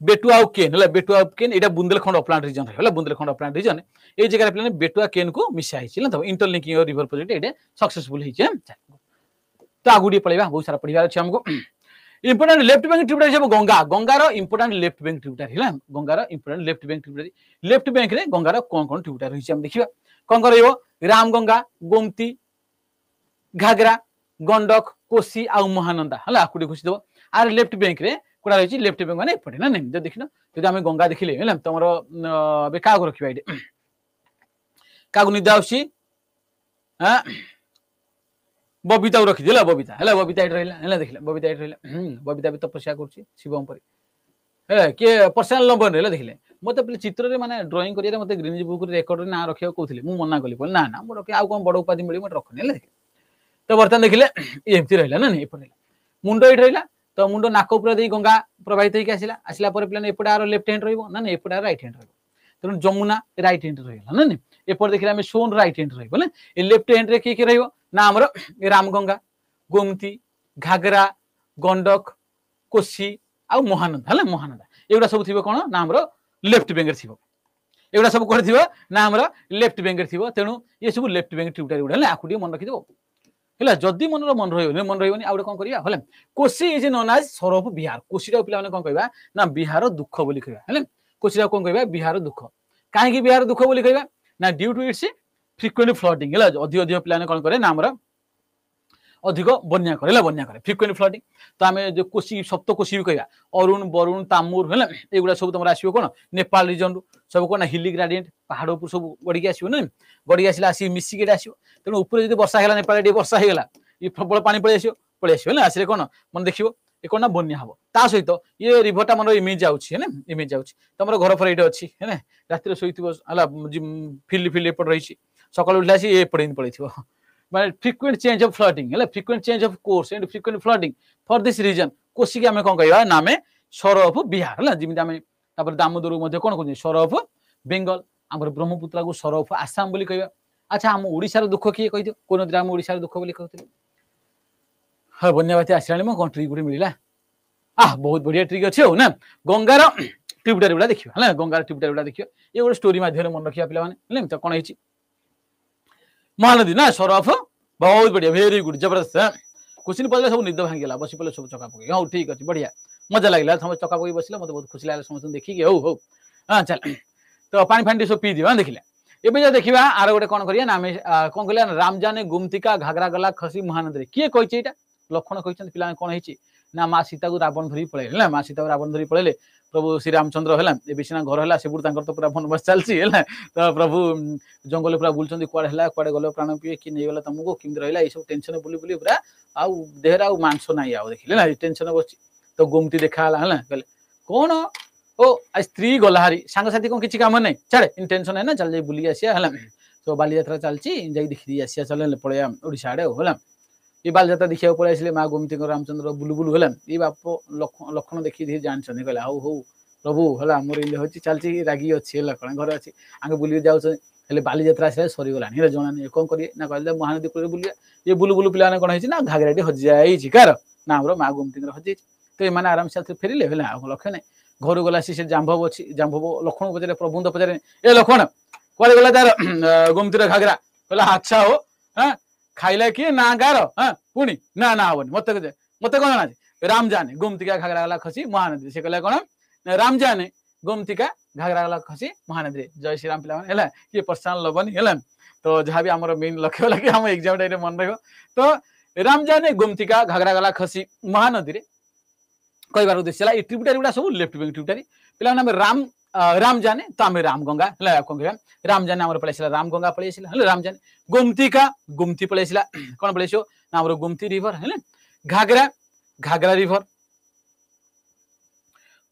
बेटुआ केन है बेटुआ केन यहाँ बुंदेलखंड अपलांट रिजन है बुंदेलखंड अपलांट रिजन ये जगह पे बेटुआ केन को मिसाई तब इंटरलिंकिंग रिवर प्रोजेक्ट ये सक्सेसफुल होती तो आगुड़ी पढ़ा बहुत सारा पढ़ार अच्छे आमको इंपोर्टेंट लेफ्ट बैंक ट्रिब्यूटरी सब गंगा गंगार इंपोर्टेंट लेफ्ट बैंक ट्रिब्यूटरी है गंगार important left bank tributary left bank रे गंगार कौन कौन ट्रिब्यूटरी रही देखिए कौन कर रामगंगा गोमती घाघरा गंडक कोसी आ महानंदा है आकुटी घुषी दब आर लेफ्ट बैंक रे कौटा रही लेफ्ट बैंक मैंने एपटे ना नहीं देख जो आम गंगा देखिले तुम क्या रखा ये क्या निद आसी बबिता रखीदे बबिता है बबिता ये रहा देखिले बबिता ये रहा बबिता भी तपस्या कर शिवम पर किए पर्सनाल नंबर है देखिले मत पे चित्र माने ड्राइंग करिया मते ग्रीन बुक रेकर्ड ना रखिया कहते मु मना कली ना ना मोर आउ कौन बड़ उपाधि मिले मत रखनी है तो बर्तमान देखिले एमती रहा ना एपटे मुंड ये रहा तो मुंड नाक दे गंगा प्रभावित होकर आसला आसला पे एपटे आर लेफ्ट हैंड रहा एपटे राइट हैंड तेणु जमुना राइट हैंड रहा ना एपटे देखिए आम सोन राइट हैंड रहा लेफ्ट हैंड रे किए किए रम रामगंगा गोमती घाघरा गंडक कोसी आ महानंदा है महानंदा एगुड़ा सब थी कौन ना लेफ्ट बैंक थी एगुड़ा सब कौन थी ना लेफ्ट बैंक थी तेणु ये सब लेफ्ट बैंक ट्रिब्यूटरी गुड़ा आकु मन रखिद है जदि मन मन रही आउ कौन करा Kosi is known as sorrow of Bihar कोसीटा पे कौन कह ना बिहार दुख बोली कहवा कोसीटा कौन कह बिहार दुख कहीं बिहार दुख बोली कहवा ना due to its frequent flooding है अधिक अधिक पे कौन करे ना अधिक बन्या करे फ्रिक्वेंट फ्लडिंग तो आम जो कोसी सप्त कोसी भी कहवा अरुण बरुण तामुर है एगुड़ा सब तुम आसो कौन नेपाल रिजन सब कौन हिली ग्राडिएंट पहाड़ उपर सब गड़ी आसो ना गड़ी आसला आस मिसिक आसो तेणु ऊपर जो वर्षा है नेपाल वर्षा होगा ये प्रबल पानी पलि आसो है आसले कौन मन देखिए ये कौन ना बन्या हम ता सहित ये रिभरटा मन इमेज जाऊँगी है इमेज जाऊँगी तुम घर फर ये अच्छी है रातिर शोथ फिल्ड फिल्ड एपट रही सकाल उठा सी एपटे पड़े माने फ्रिक्वेंट चेंज ऑफ फ्लडिंग है frequent change of course and frequent flooding for this region Kosi के आम कौन कह ना आम सौरभ बिहार है जमी आम दामोदर कौन कहते सौरभ बेंगल आम ब्रह्मपुत्र को सौरभ आसाम बोली कहवा अच्छा आम ओडिशार दुख किए कह दियो कौन नदी आम ओडिशार दुख बोली कहते हाँ बन्या बाती आसला मो कौन ट्रिक गोटे मिला बहुत बढ़िया ट्रिक अच्छे हो ना गंगार ट्रिब्यूटरी गुड़ा देखिए है गंगार ट्रिब्यूटरी गुड़ा देखिए ये गोटे स्टोरी माध्यम मन रखा पे तो कौन है महानदी ना सौरभ बहुत बढ़िया वेरी गुड जबरदस्त क्वेश्चन पड़े सब निद भांगला बस पड़े सब चका पकई हाँ ठीक अच्छे बढ़िया मजा लगे समझ चका पकई बसला मतलब बहुत खुशी लगे समस्त देखिए हो हो हाँ चल तो पानी फानी सब पी दियो देखिले एवं देखा आर गोटे कौन करिया ना कौन कहला रामजाने गुमतिका घाघरा गला खसी महानदी किए कही लक्षण कही पे कौन है ना माँ सीता को रावण धरी पळेले ना माँ सीता को रावण धरी पळेले प्रभु श्री रामचंद्र है ए सिना घर है से तो पूरा वनवास चलती है तो प्रभु जंगल पूरा बुलूँ कड़े है कड़े गल प्राण पी कि नहीं गला तुमको किमी रहा ये सब टेंशन बुली बुली पूरा आउ देहर आउ मांस ना आउ देखिले ना टेंशन बस तो गुमती देखा है कहले कौन ओ स्त्री गला हारी सांगसाथी कौन किसी काम नहीं छाड़े इन टेंशन है ना चल जाए बुली आसिया है तो बालीजात्रा चलती जाई देखी आसिया चल पड़े ओडिशा आड़े है ये बालजात्रा देखा पड़े आसे माँ गोमती रामचंद्र बुलु बुलु है ये बाप लक्षण देखी जानते कहले हौ हौ प्रभु है मोर इन हो चलती रागी अच्छी कौन घर अच्छी आगे बुले जाऊे बालीजात्रा आसे सरीगला जना नहीं कौन करेंगे ना कहले महानदी कूल बुलिया ये बुलु बुलु पे कौन है घाघराटी हजि जाइए कार ना आम माँ गोमती हजि तो ये आराम से फेरिले है लक्ष्य नहीं घर गला सी जाम्भव अच्छी जाम्भव लक्ष्मण पचारे प्रभु तो पचारे ए लक्ष्मण कड़े गला तार गोमतीर घाघरा कहला अच्छा हो हाँ खाइला किए ना गार हाँ पुणी ना ना हबनी मत मत कौन जाना राम जाने गोमतीका घाघरा गला खसी महानदी से कहला कौन राम जाने गोमतीका घाघरा गला खसी महानदी जय श्री राम पे ये पर्सनाल लबनी है तो जहाँ भी आम मेन लक्ष्य लगे आम एग्जाम टाइम मन रहा तो राम जाने गोमतीका घाघरा गला खसी महानदी कहबार उद्देश्य है ट्रिब्यूटारी गुड़ा सब लेफ्ट बैंक ट्रिब्यूटारी पे राम राम जाने तो आम राम गंगा है कौन कह राम जाने आम पलैसा राम गंगा पलैसा राम जाने गोमती का गोमती पलैसा कौन पलैस ना आम गोमती रिवर है घाघरा घाघरा रिवर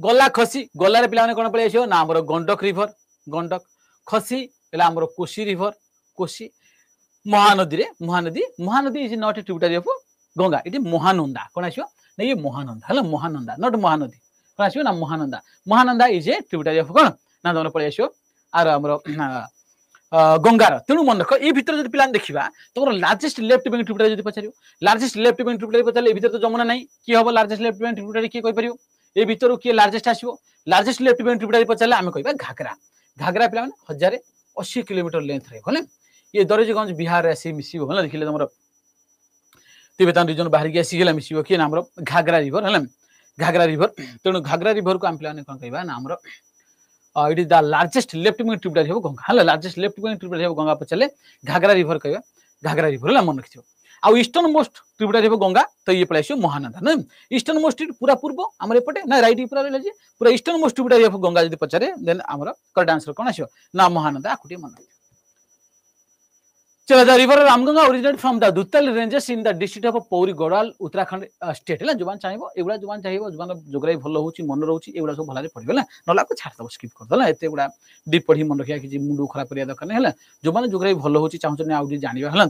गला खसी गलार पे कौन पलैस ना आम गंडक रिवर गंडक खसी पे आम Koshi river Koshi Mahanadi Mahanadi Mahanadi is not a tributary of Ganga it Mahananda कौन आसो ना ये महानंदा है महानंदा नॉट महानदी कौन आसो ना Mahananda Mahananda is a tributary of कौन ना तुम पलि आसो आर आम गंगार तेणु मन रख ये भितर पे देखा तुम लार्जेस्ट लेफ्ट बैंक ट्रिब्यूटारी जो पचार लार्जेस्ट लेफ्ट बैंक ट्रिब्यूटारी पचारे ये तो जमुना नहीं किए हम लार्जेस्ट लेफ्ट बैंक ट्रिब्यूटारी किए कहीपर ये भितर किए लार्जेस्ट आसो लार्जेस्ट लेफ्ट बैंक ट्रिब्यूटारी पचारे आम कह घाघरा घाघरा पे 1080 किलोमीटर लेंथ रहा ये दरजीगंज बिहार आसी मिसिब है देखिले तुम तिब्बतान रिजन बाहर की आसिगला मिसिब किए नाम घाघरा रिवर है घाघरा रिवर तेणु घाघरा रिवर को आम पे कौन कह ना आम it is the largest left wing tributary हो गंगा है लार्जेस्ट लेफ्ट विंग ट्रिब्यूटारी हो गंगा पचारे घाघरा रिवर कह घाघरा रिवर है मन रखिथ आउ ईस्टर्न मोस्ट ट्रिब्यूटारी हो गंगा तो ये पलैस महानंदा ना ईस्टर्न मोस्ट पूरा पूर्व आम एपटे ना राइट पूरा रहा पूरा ईस्टर्न मोस्ट ट्रिब्यूटारी हो गंगा जो पचारे देन आम करेक्ट आंसर कौन आसो ना महानंदा आकुटे मन रखिथ चलो the river Ramganga originate from the दुत्तल ranges in the district of Pauri Garhwal Uttarakhand state है जो चाहिए एगुड़ा जो चाहिए जो जोग्राफी भल हो मन रोचे एगुड़ा सब भल पढ़े ना ना छाड़द स्किप करदे एत गुड़ा डीप पढ़ी मन रखा कि मुंड खराब करने दरकार नहीं है जो जोग्राफी भल हो चाहते आउट जाना है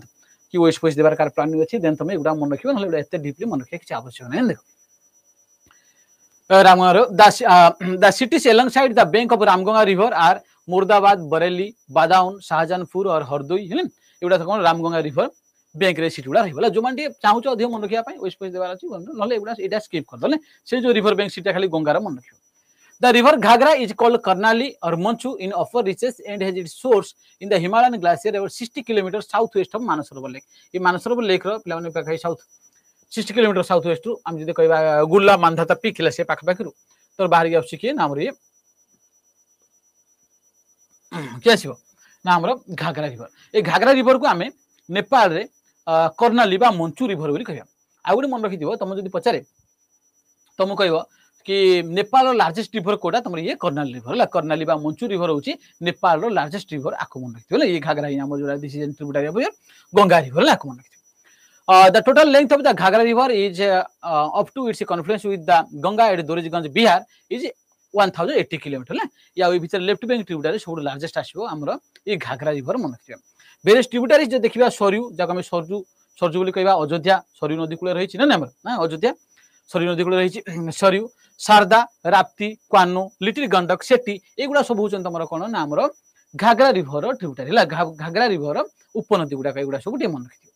कि वेस्ट वेस्ट देवार कार प्लानिंग अच्छी देन तुम एगुड़ा मन रखा ना एत डीपली मन रखा किसी आवश्यक नहीं देख Ramganga the cities along side the bank of Ramganga river are Moradabad Bareilly Badaun Shahjahanpur और हरदोई है एगुड़ा कौन रामगंगा रिवर बैंक रे सीट गुड़ा रहा जो चाहूँ अधिक मन रखापी वेस्ट वेस्ट देवार अच्छी ना एगुड़ा स्किप करदे से जो रिवर बैंक सीटा खाली गंगार मन रख the river Ghaghara is called Karnali or मंचू in upper reaches and has its source in the Himalayan glacier about 60 kilometer south west of Mansarovar lake ये मानसरोवर लेक पे साउथ 60 किलोमीटर साउथ वेस्ट रु आम जो कह गुला मानधाता पीक है से पाखापाखि तो बाहर आस किए ना ये किए आसो ना आम घाघरा रिवर ये घाघरा रिवर को आम नेपाल रे कर्नाली बा मंचू रिवर बोली कह आ गए मन रखी तुम जो पचारे तुम कह कि नेपाल लार्जेस्ट रिवर कोटा तुम ये कर्नाली रिवर है कर्नाली बा मंचू रिवर हूँ नेपाल लार्जेस्ट रिवर आपको मन रखी ये घाघरा ही आम जो डिसीजन ट्रिब्यूटारी गंगा रिवर आपको मन रखी the total length of the Ghaghara river is up to its confluence with the Ganga at Dorjiganj Bihar is 1080 kilometer ना या भीतर लेफ्ट बैंक ट्रिब्यूटारी सब लार्जेस्ट आसो आमर ये घाघरा रिवर मन रखा वेरियस ट्रिब्यूटारीज जो देखा सरयू जहाँ आम सरजू सरजू बोली कह अयोध्या सरयू नदी कूल रही ना ना अयोध्या सरयू नदी कूल रही सरयू शारदा राप्ती क्वानो लिटिल गंडक सेट्टी एगुड़ा सब हूँ तुम कौन ना आमर घाघरा रिवर ट्रिब्यूटारी है घाघरा रिवर उपनदी गुड़ाक एगुड़ा सब मन रखी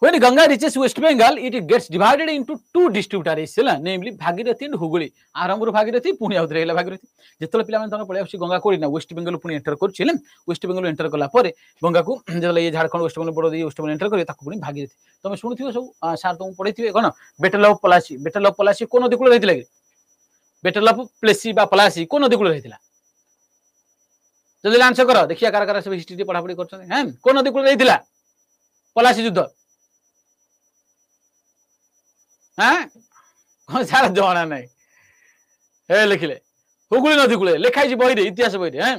When Ganga reaches West Bengal, it gets divided into two distributaries, namely Bhagirathi and Hugli. आरंभ भागीरथी पुणी आउ थे भागीरथी जिते पे पलि आस गंगा कोड़ी ना वेस्ट बेंगल पुणी एंटर कर वेस्ट बेंगल एंटर कलापर गंगा को जो ये झारखंड वेस्ट बेंगल बड़ वेस्ट बेंगल एंटर कर भागीरथी तुम शुणुव सब सार तुम पढ़ी थे कौन बेटल ऑफ पलासी कौन नदी कूल रही बेटल ऑफ प्लेसी पलासी कौन नदी कूल रही जल्दी आंसर कर देखिए कार सब हिस्ट्री पढ़ापढ़ी कर कौन नदी कूल रही पलासी युद्ध हाँ कौन सारा जमाना नहीं हे लिखिले हुगुली नदी कूले लिखाई बही इतिहास बही हाँ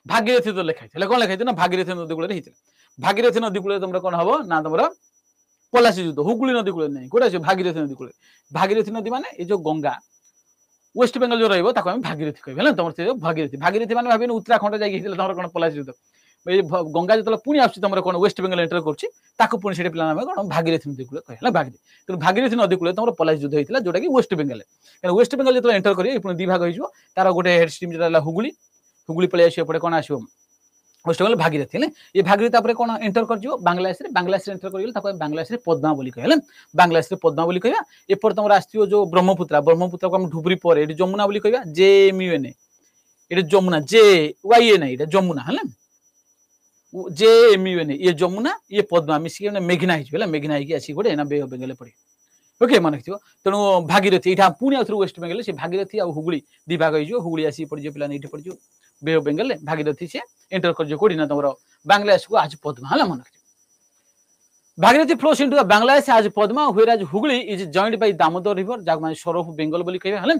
भागीरथी तो लिखाई कौन लिखाई ना भागीरथी नदी कूल भागीरथी नदी कूल तुम कौन हम ना तुम पलासी युद्ध हुगुली नदी कूल नहीं कौटा भागीरथी नदी कूल भागीरथी नदी माने ये जो गंगा वेस्ट बेंगल जो रही भागीरथी कह तुम भागीरथी भागीरथी मैंने भाभी उत्तराखंड जाइए तुम कौन पलासी युद्ध गंगा जो पुणी आस कौन वेस्ट बेंगल एंटर कर कौन भागीरथी नदी कूल कह भागीरथी तेणु भागीरथी नदी कूल तुम पलासी युद्ध होता जोटा कि वेस्ट बेंगल वेस्ट बेंगल जो एंटर करेंगे दी भाग हो तार गोटे हेड स्ट्रीम जो हुगुली हुगुली पलि आसपे कौन आस वेस्ट बेंगल भागीरथी ये भागीरथी कौन एंटर कर बांग्लादेश एंटर कर बांग्लादेश पद्मा बोली कह बांग्लादेश पद्मा बोली कह एपर तुम आसो जो ब्रह्मपुत्रा ब्रह्मपुत्र को ढुबरी पर जमुना बोली कह JMUNA ये जमुना JYNA ये जमुना है JMUNA ये जमुना ये पद्मा मिसिक मेघना है मेघना है आसी गोटे ना बे ऑफ बेंगल पड़े ओके मन रखियो तेणु भागीरथी यहाँ पुणी आउ वेस्ट बेंगल से भागीरथी आ हुगुली दी भाग हो हुगुली आसी पड़ पे ये पड़ बे ऑफ बेंगल भागीरथी से एंटर कर कौटी ना तुम बांग्लादेश को आज पद्मा है मन रखियो भागीरथी फ्लोस इनटू बांग्लादेश आज Padma whereas Hooghly is joined by Damodar river जहाँ माने सर ऑफ बेंगल बोली कहबा हले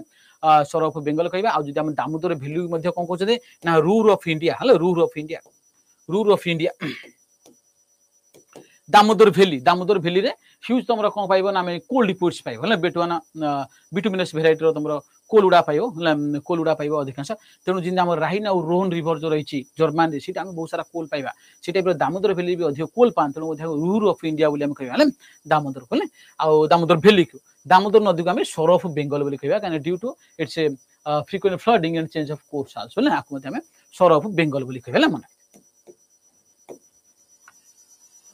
सर ऑफ बेंगल कहबा आ जदि हम दामोदर वैल्यू मध्ये कोन कहछे ना रूर ऑफ इंडिया हले Ruhr of India Damodar valley रे ह्यूज तुम कौन पाइब ना कोल डिपोट्स पाइब है बेटुआना बिटुमिनस भेराइटी तुम कोल उड़ा पाइब कोल उड़ा पाइब अधिकांश तेणु जिन राइन और रोहन रिवर जो रही जर्मान से बहुत सारा कोल पाइबा से टाइप दामोदर वैली भी अधिक कोल पान तेणु रूर ऑफ इंडिया कह दामोदर को आउ दामोदर वैली को दामोदर नदी को आम सर ऑफ बेंगल कह due to its a frequent flooding and change of course also आपको सर ऑफ बेंगल कह मन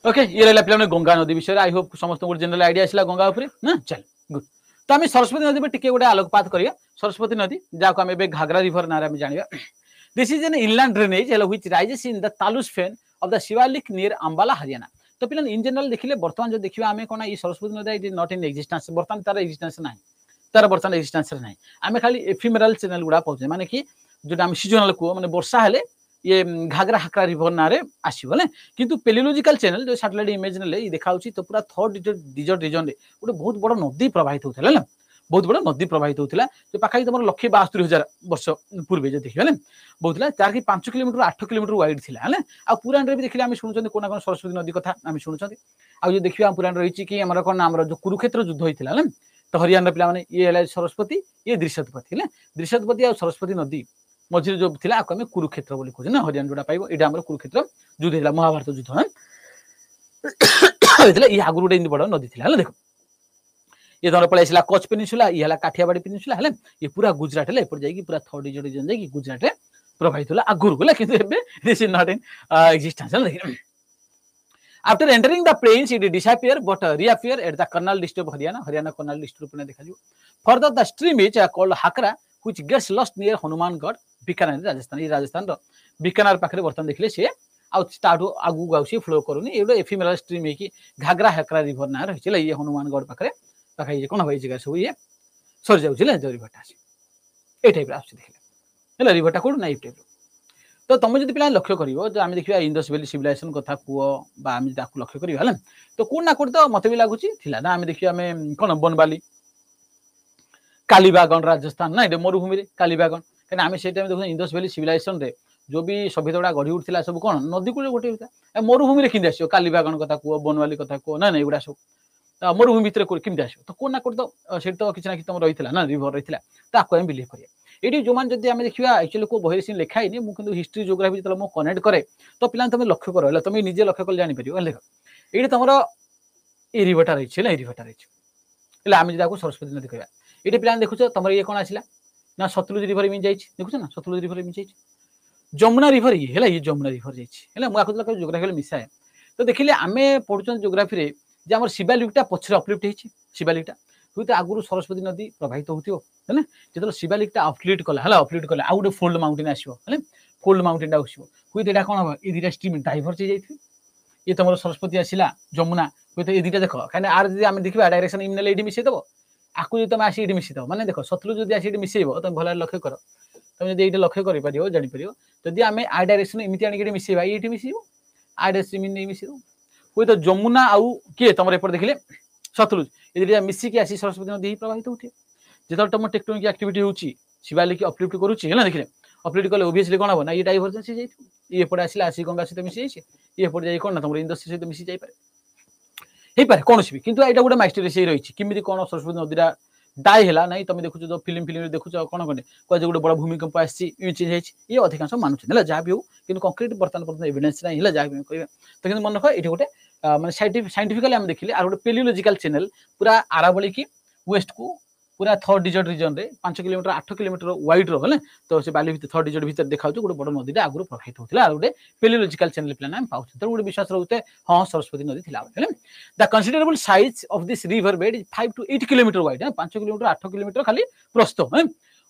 ओके ये रहा पे गंगा नदी विषय आई होप समस्त जनरल आइडिया आसला गंगा उपरे ना चल गुड तो आम सरस्वती नदी पर टिके गोटे आलोकपात करिया सरस्वती नदी जहाँ आम घाघरा रिवर ना जाना this is an inland drainage which rises in the talus fan of the Shiwalik near Ambala Haryana तो पे इन जनरल देखिले बर्तमान जो देखिए आम कौन ये सरस्वती नदी it is not in existence बर्तमान तार एक्जिस्टेंस ना तार बर्तमान एक्जिस्टेंस ना आम खाली एफिमेराल चैनल गुड़ा पाचे माने कि जो आम सीजनाल कूह मैंने वर्षा हेले ये घाघरा हाकरा रिवर ना आसो किंतु पेलियोलॉजिकल चैनल जो सैटेलाइट इमेज ने देखा तो पूरा थर्ड डिजर्ट रीजन में गोटे बहुत बड़ नदी प्रवाहित होता है बहुत बड़ नदी प्रवाहित होता जो पाखापाखि तुम 1,72,000 वर्ष पूर्वे जो देखिए बहुत तार कि 5 किलोमीटर 8 किलोमीटर वाइड थी आ पुराण भी देखिए आम शुणुं कौन कौन सरस्वती नदी कथा आम शुणुं आज देखिए पुराण रही कि आम कौन आम जो कुरुक्षेत्र युद्ध होता है तो हरियाणा पे ये सरस्वती ये दृश्यतपति है दृश्यतपति और सरस्वती नदी मझे जो थी आम कुरुक्षेत्र बोली कहते ना हरियाणा जोड़ा पाइब यहाँ आम कुरुक्षेत्र युद्ध होता महाभारत युद्ध ये आगुरी गोटे बड़ नदी थी देख ये धर पलि आसला कच्छ पेनिनसुला ये है काठियावाड़ी पेनिनसुला है ये पूरा गुजरात है एपट जाकि पूरा थर्ड रीजन जाकि गुजरात में प्रभावित होला आगुरी गला कि this is not in existence after entering the plains it disappear but reappear at the Karnal district of Haryana Karnal district में देखा further the stream is called Hakra which gets lost near Hanumangarh Bikaner Rajasthan ये राजस्थान बीकानेर पाखे बर्तमान देखिले सी आउ आगू आउ फ्लो करूनी ये एफिमेराल स्ट्रीम है घाघरा हाकरा रिवर ना रही ये हनुमानगढ़ पाखे पाखे कौन हम जगह सब ये सरी जाऊे जो रिभरटा ये टाइप आस देखिए रिभरटा कौन ना ये टाइप तो तुम जो पे लक्ष्य कर आम देखा इंडस वैली सिविलाइजेशन कथा कुह आम लक्ष्य करा तो कौन ना कौन तो मत भी लगुच ना आम देखिए आम कौन बनवाली कालीबागन राजस्थान ना ये मरुभूमि कालीबागन कहीं आम से टाइम देखो इंडस वैली सिविलाइजेशन रे जो भी सभ्यता गुड़ा गढ़ी उठा सब कौन नदी कूल गोटे होता मरुभूमि में किमती आसो कालीबागन कथा कह बनवाली कथा कह ना एगुड़ा सब मरुभूमि भितर केमती आसो तो कौन ना कौन तो से तो किसी ना कि तुम रही ना रिभर रही ताको आम बिलीव करिया ये जो मैंने जब आम देखा एक्चुअली को बही से लिखाई मुझे हिस्ट्री जोग्राफी जो कनेक्ट करे तो पे तुम लक्ष्य कर तुम निजे लक्ष्य कले जापर देख ये तुम ये रिभरटा रही है रिभरटा रही आम जब सरस्वती नदी कह ये पे देखुच तुम ये कौन आसला ना सतलुज रिभर मिल जाए देखुच ना सतलुज रिभर मिल जाए जमुना रिभर ये है ये जमुना रिभर जाइए मुझे जोग्राफी मिसाए तो देखिले आम पढ़ुं जोग्राफी जे आम शिवालिकटा पछरे अपलिफ्ट होती शिवालिकटा हुई तो आगुरी सरस्वती नदी प्रभावित होती है जो शिवालिकटा अपलिफ्ट कला है अपलिफ्ट कला आउ गोटे फोल्ड माउंटेन आसो फोल्ड माउंटेन आसो हुई तो यहाँ कौन हम ये दुटा स्ट्रीम डाइभर्स हो जाए ये तुम सरस्वती आसला जमुना हुई तो ये दुटा देख कहीं आर जब आम देखा डायरेक्शन इम ना ये मिसेदेव आपको तुम आसी ये मिसेदेव मैंने देख सतलुज जब आसी मिसेब तुम भल लक्ष्य कर तुम जो ये लक्ष्य कर जापर जदि आम आ डायरेक्शन इमती आगे मिसेबा ये मिसेब आ डायरेक्शन नहीं मिसेद हुई तो जमुना आउ किए तुम एपट देखिले सतलुज ये दुटा मिसिकी आसी सरस्वती नदी प्रवाहित होती जो तुम टेक्टोनिक एक्टिविटी होची शिवालिक अपलिफ्ट करूची है ना देखिले अपलिफ्ट कले ओबियसली कौन हम ना ये डाइवर्जेंस हो ये एपटे आसिला आसी गंगा सहित मिसी जाइए ये एपटे जाई कौन ना तुम इंडस्ट्री सहित मिसी जाई पारे कौन भी किंतु एटा गोटे माइस्टरी से रही किमी कौन सरस्वती नदीटा डाई है ना तुम देखुच जो फिल्म देखुच कौन कहे कहे गोटे बड़ भूमिकंप आसी ये अधिकांश मानुचे जहाँ भी हो कि कंक्रीट बर्तमान एविडेंस ना जहाँ भी कह तो कि मन रख ये गोटे माने साइंटिफिकली हम देखिले आर गोटे पेलियोलॉजिकल चैनल पूरा आरावली की वेस्ट को पूरा थर्ड डिजर्ट रीजन रे 5 किलोमीटर 8 किलोमीटर वाइड रो तो से बाली थर्ड डिजर्ट भीतर देखा गोटे बड़ नदी आगुरी प्रवाहित होता है गोटे पेलियोलॉजिकल चैनल पे पाऊँ तो गोटे विश्वास रोचे हाँ सरस्वती नदी थी the considerable size of this river bed is 5 to 8 kilometre wide 5 kilometre 8 kilometre खाली प्रस्थ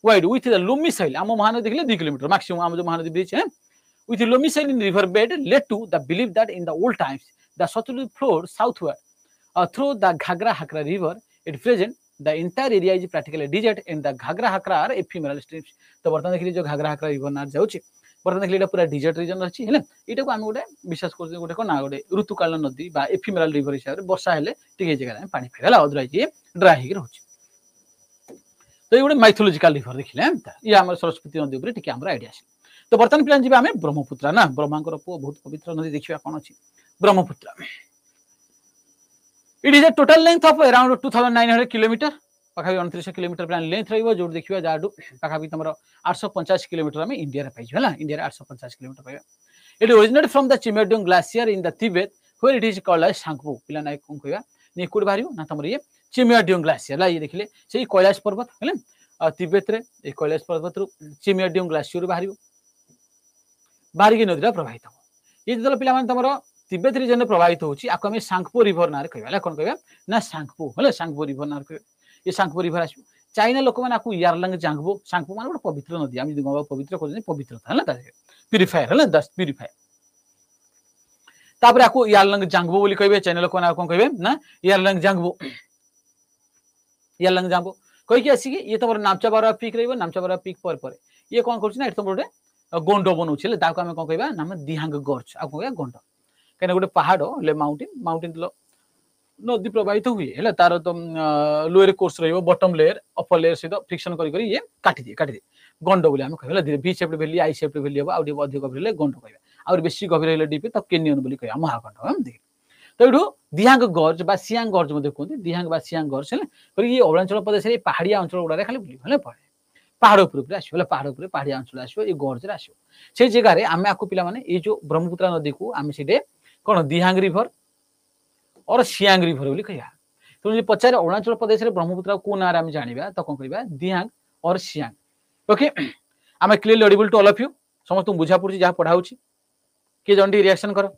वाइड विथ द लुमी साइल आम महानदी देखिए 2 किलोमीटर मैक्सिमम आम जो महानदी ब्रिज है with loamy soil in river bed led to the belief that in the old times the Satluj flowed southward through the Ghagra Hakra river. At present the entire area is practically desert and the Ghagra Hakra are ephemeral streams. तो बर्तमान देखिए जो घाघरा हाकरा रिवर ना जाउची बर्तमान देखिए पूरा डिजर्ट रीजन अछि हेले इटा को हम गोटे विश्वास करते गोटे कोना गोटे ऋतुकाल नदी बा एफिमेरल रिवर हिसाब रे वर्षा हेले टिके जगह पानी फेगला अदरवाइज ये ड्राई ही रहउची तो ये गोटे माइथोलॉजिकल रिवर देखिले ये हमर सरस्वती नदी ऊपर टिके हमर आईडिया तो बर्तमान प्लान जी आमे ब्रह्मपुत्र ना ब्रह्मांकर पु बहुत पवित्र नदी देखिबा कोन अछि Brahmaputra it is a total length of around 2900 kilometre पाखा 2900 किलोमीटर प्लान लेंथ रहिबो जोड देखिबा जाडू पाखा भी तमरो 850 किलोमीटर आमे इंडिया रे पाइछ हला इंडिया रे 850 किलोमीटर पाइबा it originated from the Chemayungdung glacier in the Tibet where it is called as Tsangpo पिला नाय कोन कहबा नि कोड बारियो ना तमरो ये चिमेडोंग ग्लेशियर ला ये देखिले सेही कैलाश पर्वत हला तिब्बत रे ए कैलाश पर्वत रु चिमेडोंग ग्लेशियर बारियो बारिकी नदी प्रवाहित हो ये जो पे तुम तिब्बत रीजन प्रवाहित होची आको हम सांगपो रिवर ना कहबा कौन कहबा ना सांगपो हले सांगपो रिवर ना कहबा ये सांगपो रिवर आसो चाइना लोक माने आको यारलंग जांगबो सांगपो माने गोटे पवित्र नदी हम गंगा पवित्र कहते पवित्रता हला प्यूरिफायर हला दस प्यूरिफायर तापर आको यारलंग जांगबो बोली कहबे चाइना लोक माने कौन कहबे ना यारलंग जांगबो कहि कि आसी ये तमर नामचाबारा पीक रहबो नामचाबारा पीक पर ये कौन करछ ना एत तमर गोटे गोंड बनाऊे ताको आम कौन कह नाम दिहांग गर्च आ कह गोंड कहीं गोटे पहाड़ ले माउंटेन नदी प्रवाहित हुए है तार तो लोअर कोर्स रही बटम लेयर अपर लेयर सहित फ्रिक्शन कर ये काटिदे गंड बोली आम कह बी सेप्ट भैली आई सेप्ट भैली हम आगे अधिक गभीर गंड कह आगे बेसी गभीर डीपी तब केनियन बोली कह महागंड देख तो ये दिहांग गर्ज बा सियांग गर्ज कहते दिहांग बा सियांग गर्ज है ये अरुणाचल प्रदेश पहाड़िया अंचल गुड़ा खाली बुले पड़े पहाड़ उपर आसो पहाड़ उपर पहाड़िया अंचल आसो ये गर्ज आसो से जगह आम आपको पाने ये जो ब्रह्मपुत्र नदी को आम से कौन दिहांग रिभर और सियांग रिभर बोली कह तो पचारे अरुणाचल प्रदेश में ब्रह्मपुत्र को ना आम जाना तो कौन कह दिहांग और सियांग ओके आम clearly audible to all of you समस्त बुझा पड़ी जहाँ पढ़ाऊँ किए जन रिएक्शन कर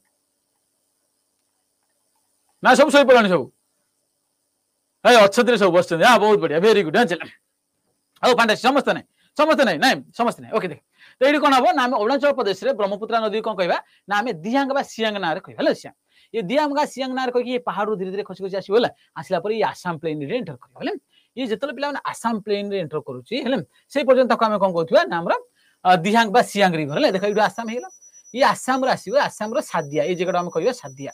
ना सब शो पड़ा सब अच्छे सब बस हाँ बहुत बढ़िया वेरी गुड हाँ चल हाँ फैंटास्टिक समस्त नहीं ओके देख तो ये कौन हम ना आम अरुणाचल प्रदेश में ब्रह्मपुत्र नदी कौन कह ना आम दिहांग बा सियांग ना कह सियांग ये दिहांग बा सियांग ना कह पहाड़ धीरे धीरे खसी खसी आसो आसला ये आसाम प्लेन रे एंटर कर ये जितने पे आसाम प्लेन रे एंटर करुच्ची से पर्यंत आम कौन कहते ना दिहांग बा सियांग रिभर है देख ये आसाम है ये आसाम आसो आसाम सादिया ये जगह आम कह सादिया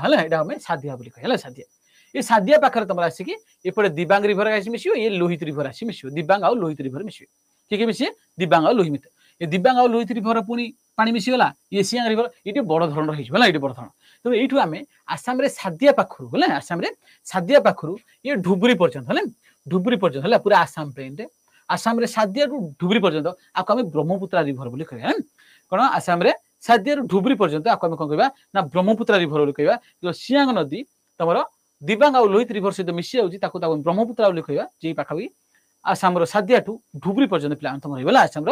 है यहाँ आम सादिया कह सादिया ये सादिया पाखे तुम आसिक एपटे दिबांग रिभर आसी मिसियो ये लोहित रिभर आसी मिसियो दिबांग आ लोहित रिभर मिसियो किए मिसे दिबांग आ लोहित ये दिबांग आ लोहित रिभर पुणी पानी मिसीगला ये सियांग रिभर ये बड़ धरण रही बड़ धरण तो यू आम आसाम सादिया पाखर है आसाम सादिया पाखर ये ढुबुरी पर्यंत है ढुबुरी पर्यंत है पूरा आसाम प्लेन रे आसाम सादिया ढुबुरी पर्यंत आपको आम ब्रह्मपुत्र रिभर बोली कह कौन आसाम सादिया ढुबुरी पर्यंत आपको आम कौन कह ना ब्रह्मपुत्र रिभर बोली कह जो सियांग नदी तुम दिबांग आ लोहित रिभर सहित मिसी जाऊँगी ब्रह्मपुत्र बोली कह जी पाखापाखि आसाम सादिया ठू ढुबुरी पर्यंत प्लान तुम रही आसाम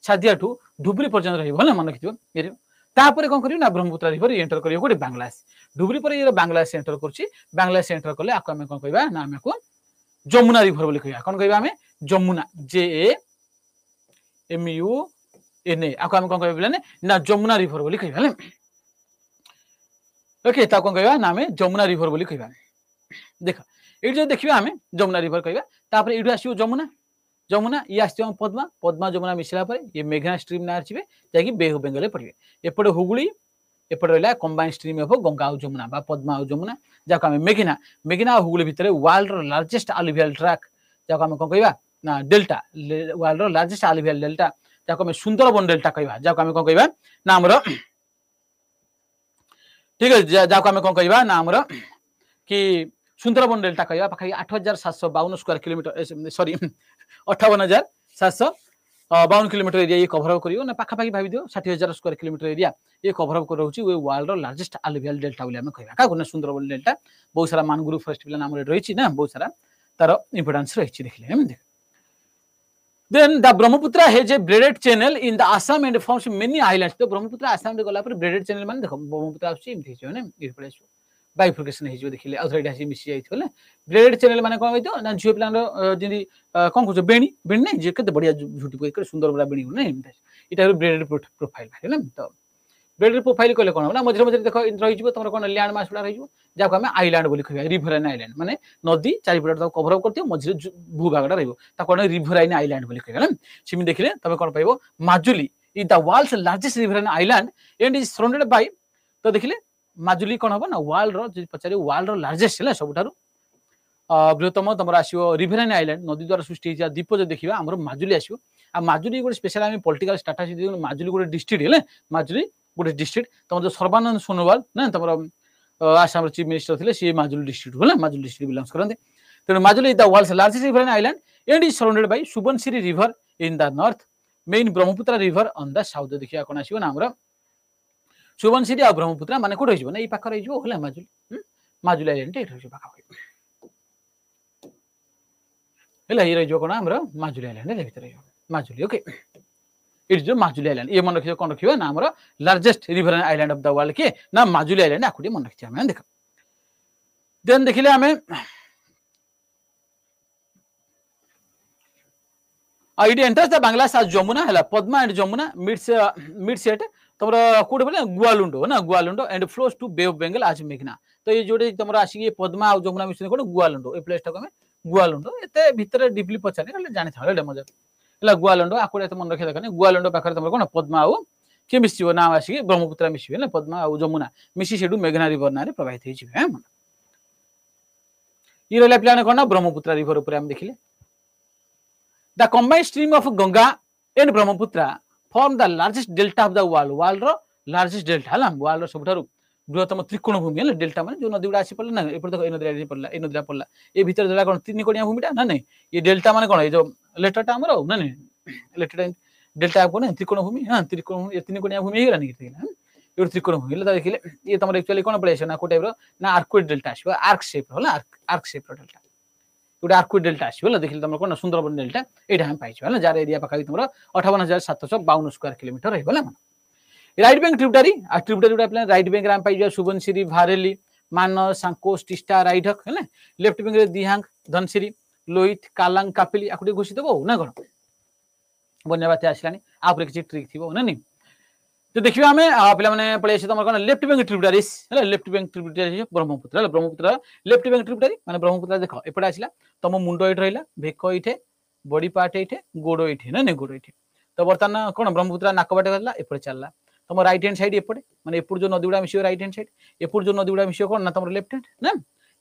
सादिया ठू ढुबुरी पर्यंत रही मन रखिथ ये तापर कौन कर ब्रह्मपुत्र रिभर एंटर कर गोटे बांग्लादेश ढुबुरी पर ये बांग्लादेश एंटर कर एंटर कले आपको आम कौन कह ना आम को जमुना रिभर बोली कह कौन कह आम जमुना JAMUNA आपको आम कौन कह ना जमुना रिभर बोली कह ओके कौन कह ना आम जमुना रिभर बोली कह देख ये जो देखिए आम जमुना रिभर कह ये आसो जमुना जमुना ये आसो पद्मा पद्मा जमुना मिसला ये मेघना स्ट्रीम ना आसवे जैक बे ऑफ बेंगल पड़े एपटे हुगुली एपटे रहा कंबाइन स्ट्रीम ऑफ गंगा और जमुना बा पद्मा और जमुना जाको आम मेघना मेघना और हुगली भितर वर्ल्ड रो लार्जेस्ट आलुवियल ट्रैक जाको आम कौन कहवा ना डेल्टा वर्ल्ड रो लार्जेस्ट आलुवियल डेल्टा जाको आम सुंदरबन डेल्टा कहवा जाको आम कौन कहवा ना हमर ठीक है जाको आम कौन कहवा ना हमर कि सुंदरबन डेल्टा कहवा पाखा 8752 square kilometre sorry 58,752 kilometre area ये कवर अप करियो ना पाखापाखि भाभी दियो 60,000 स्क्वायर किलोमीटर एरिया ये कवर अप कर रहउची वर्ल्ड रो लार्जेस्ट आलुवियल डेल्टा बोली हम कहवा का गुना सुंदरबन डेल्टा बहुत सारा मानगुरु फॉरेस्ट प्लान हमरे रहिछि ना बहुत सारा तार इंपोर्टेंस रहिछि देखले हम देख Then the Brahmaputra has a braided channel in the Assam and forms many islands. तो ब्रह्मपुत्र आसाम रे गला पर braided channel माने देखो ब्रह्मपुत्र आछि एमथि छै ने ए पड़े बाइफर्केशन हे जो देखिले अथराइट आसी मिसी जाई थले braided channel माने कोन होइतो ना झियो प्लान रो जिंदी कोन कहछ बेणी बेणी नै जे कते बढ़िया झुटी पके सुंदर बड़ा बेणी नै एमथि इटा braided प्रोफाइल है ना तो ब्रेडेड प्रोफाइल कहले कोन ना मझरे मझरे देखो रहि जिवो तमरो कोन लैंड मास उडा रहि जिवो जाको हमें आइलैंड बोली कहबा रिवराइन आइलैंड माने नदी चारि पट तो कवर अप करतियो मझरे भूभागडा रहिबो ता कोन रिवराइन आइलैंड बोली कहबा ना सिमी देखिले तमे कोन पाइबो Majuli is the world's largest riverine island and is surrounded by तो देखिले माजुली कोन हबो ना वर्ल्ड रो जे पचारे वर्ल्ड रो लार्जेस्ट है सबठारु बृहत्तम तमर आसीबो रिवराइन आइलैंड नदी द्वारा सृष्टि जा द्वीप जे देखिबा हमर माजुली आसीबो आ माजुली गोटे स्पेशल आम पॉलिटिकल स्टेटस माजुली गोटे डिस्ट्रिक्ट है माजुली गोटे डिस्ट्रिक्ट तुम जो सर्बानंद सोनोवाल ना तुम आसाम चीफ मिनिस्टर थे सी माजुली डिस्ट्रिक्ट है माजुली डिस्ट्रिक्ट बिलोंग्स करते तेणु Majuli the world's largest river island and is surrounded by Subansiri river in the north main Brahmaputra river on the south देखिया कोन आसीबो ना हमर सुबनसिरी आ ब्रह्मपुत्र माने कोड होइबो ना ई पाखर होइबो होला माजुली माजुली आइलैंड एठ होइबो पाखा होला ई रहिबो कोन हमर माजुली आइलैंड ले भितर माजुली ओके इट्स जो माजुली आइलैंड ये मन रखियो कोन रखियो ना हमर largest riverine island of the world के ना माजुली आइलैंड आकुडी मन रखियो हम देख देन देखिले हमें it enters the Bangladesh as Jamuna हला Padma and Jamuna meets at तमरा कोड बोले गुआलुंडो ना Goalundo and flows to bay of Bengal आज मेघना तो ये जोडे तमरा आसी ये पद्मा और जमुना मिशन कोन गुआलुंडो ए प्लेस टा हमें गुआलुंडो एते भीतर डीपली पछाने कले जानि थाले मजा एला गुआलुंडो आकुडे त मन रखे देखने गुआलुंडो पाखर तमरा कोन पद्मा और के मिसियो नाम आसी ब्रह्मपुत्र मिसियो ना पद्मा और जमुना मिसी सेडु मेघना रिवर नारे प्रवाहित होइछि हे मन ई रहला प्लान कोन ब्रह्मपुत्र रिवर ऊपर हम देखिले the combined stream of Ganga and Brahmaputra form the largest delta of the world रो लार्जेस्ट डेल्टा हला वर्ल्ड रो सबठारु बृहत्तम त्रिकोण भूमि है डेल्टा माने जो नदी उडा आसी पड़ला ना एपर देखो ए नदी आसी पड़ला ए नदी पड़ला ए भीतर जला कोन त्रिकोणिया भूमिटा ना नहीं ये डेल्टा माने कोन ए जो लेटरटा हमर ना नहीं लेटर डेल्टा कोन त्रिकोण भूमि हां त्रिकोण भूमि त्रिकोणिया भूमि हेरा नहीं देखिला ये त्रिकोण भूमि ले देखिले ये तमर एक्चुअली कोन पड़े ना को टाइप रो ना आर्कवेट डेल्टा आसीबो आर्क शेप होला आर्क शेप रो डेल्टा गोटे आर्कवेट डेल्टा आसीबो होला देखिले तमर कोन सुंदरबन डेल्टा एटा हम पाइछो होला जार एरिया पकाई तमर 58,752 स्क्वायर किलोमीटर रहबो होला राइट बैंक ट्रिब्यूटरी आ ट्रिब्यूटरी उडा प्लान राइट बैंक राम पाइ जो सुबनसिरी भारेली मानस सांकोस टिस्टा राइडक है लेफ्ट बैंक रे दिहांग धनसिरी लोहित कालांग कापिली आकुडी घोषित हो ना कोन बन्या बात आसलानी आप रे किछि ट्रिक थिबो ना नहीं तो देखिबा हमें पिला माने पळे छै तमर कोन लेफ्ट बैंक ट्रिब्यूटरीज है left bank tributary Brahmaputra Brahmaputra left bank tributary माने ब्रह्मपुत्र देखो एपडा आसिला तम मुंडो एठ रहिला भेको इठे बॉडी पार्ट इठे गोडो इठे ना नहीं गोडो इठे तो बर्तमान कोन ब्रह्मपुत्र नाकबाटे गला एपडे चलला तुम राइट हैंड साइड एपटे माने एपुर जो नदी उडा मिसियो राइट हैंड साइड एपुर जो नदी उडा मिसियो कोन ना तुम लेफ्ट हैंड ना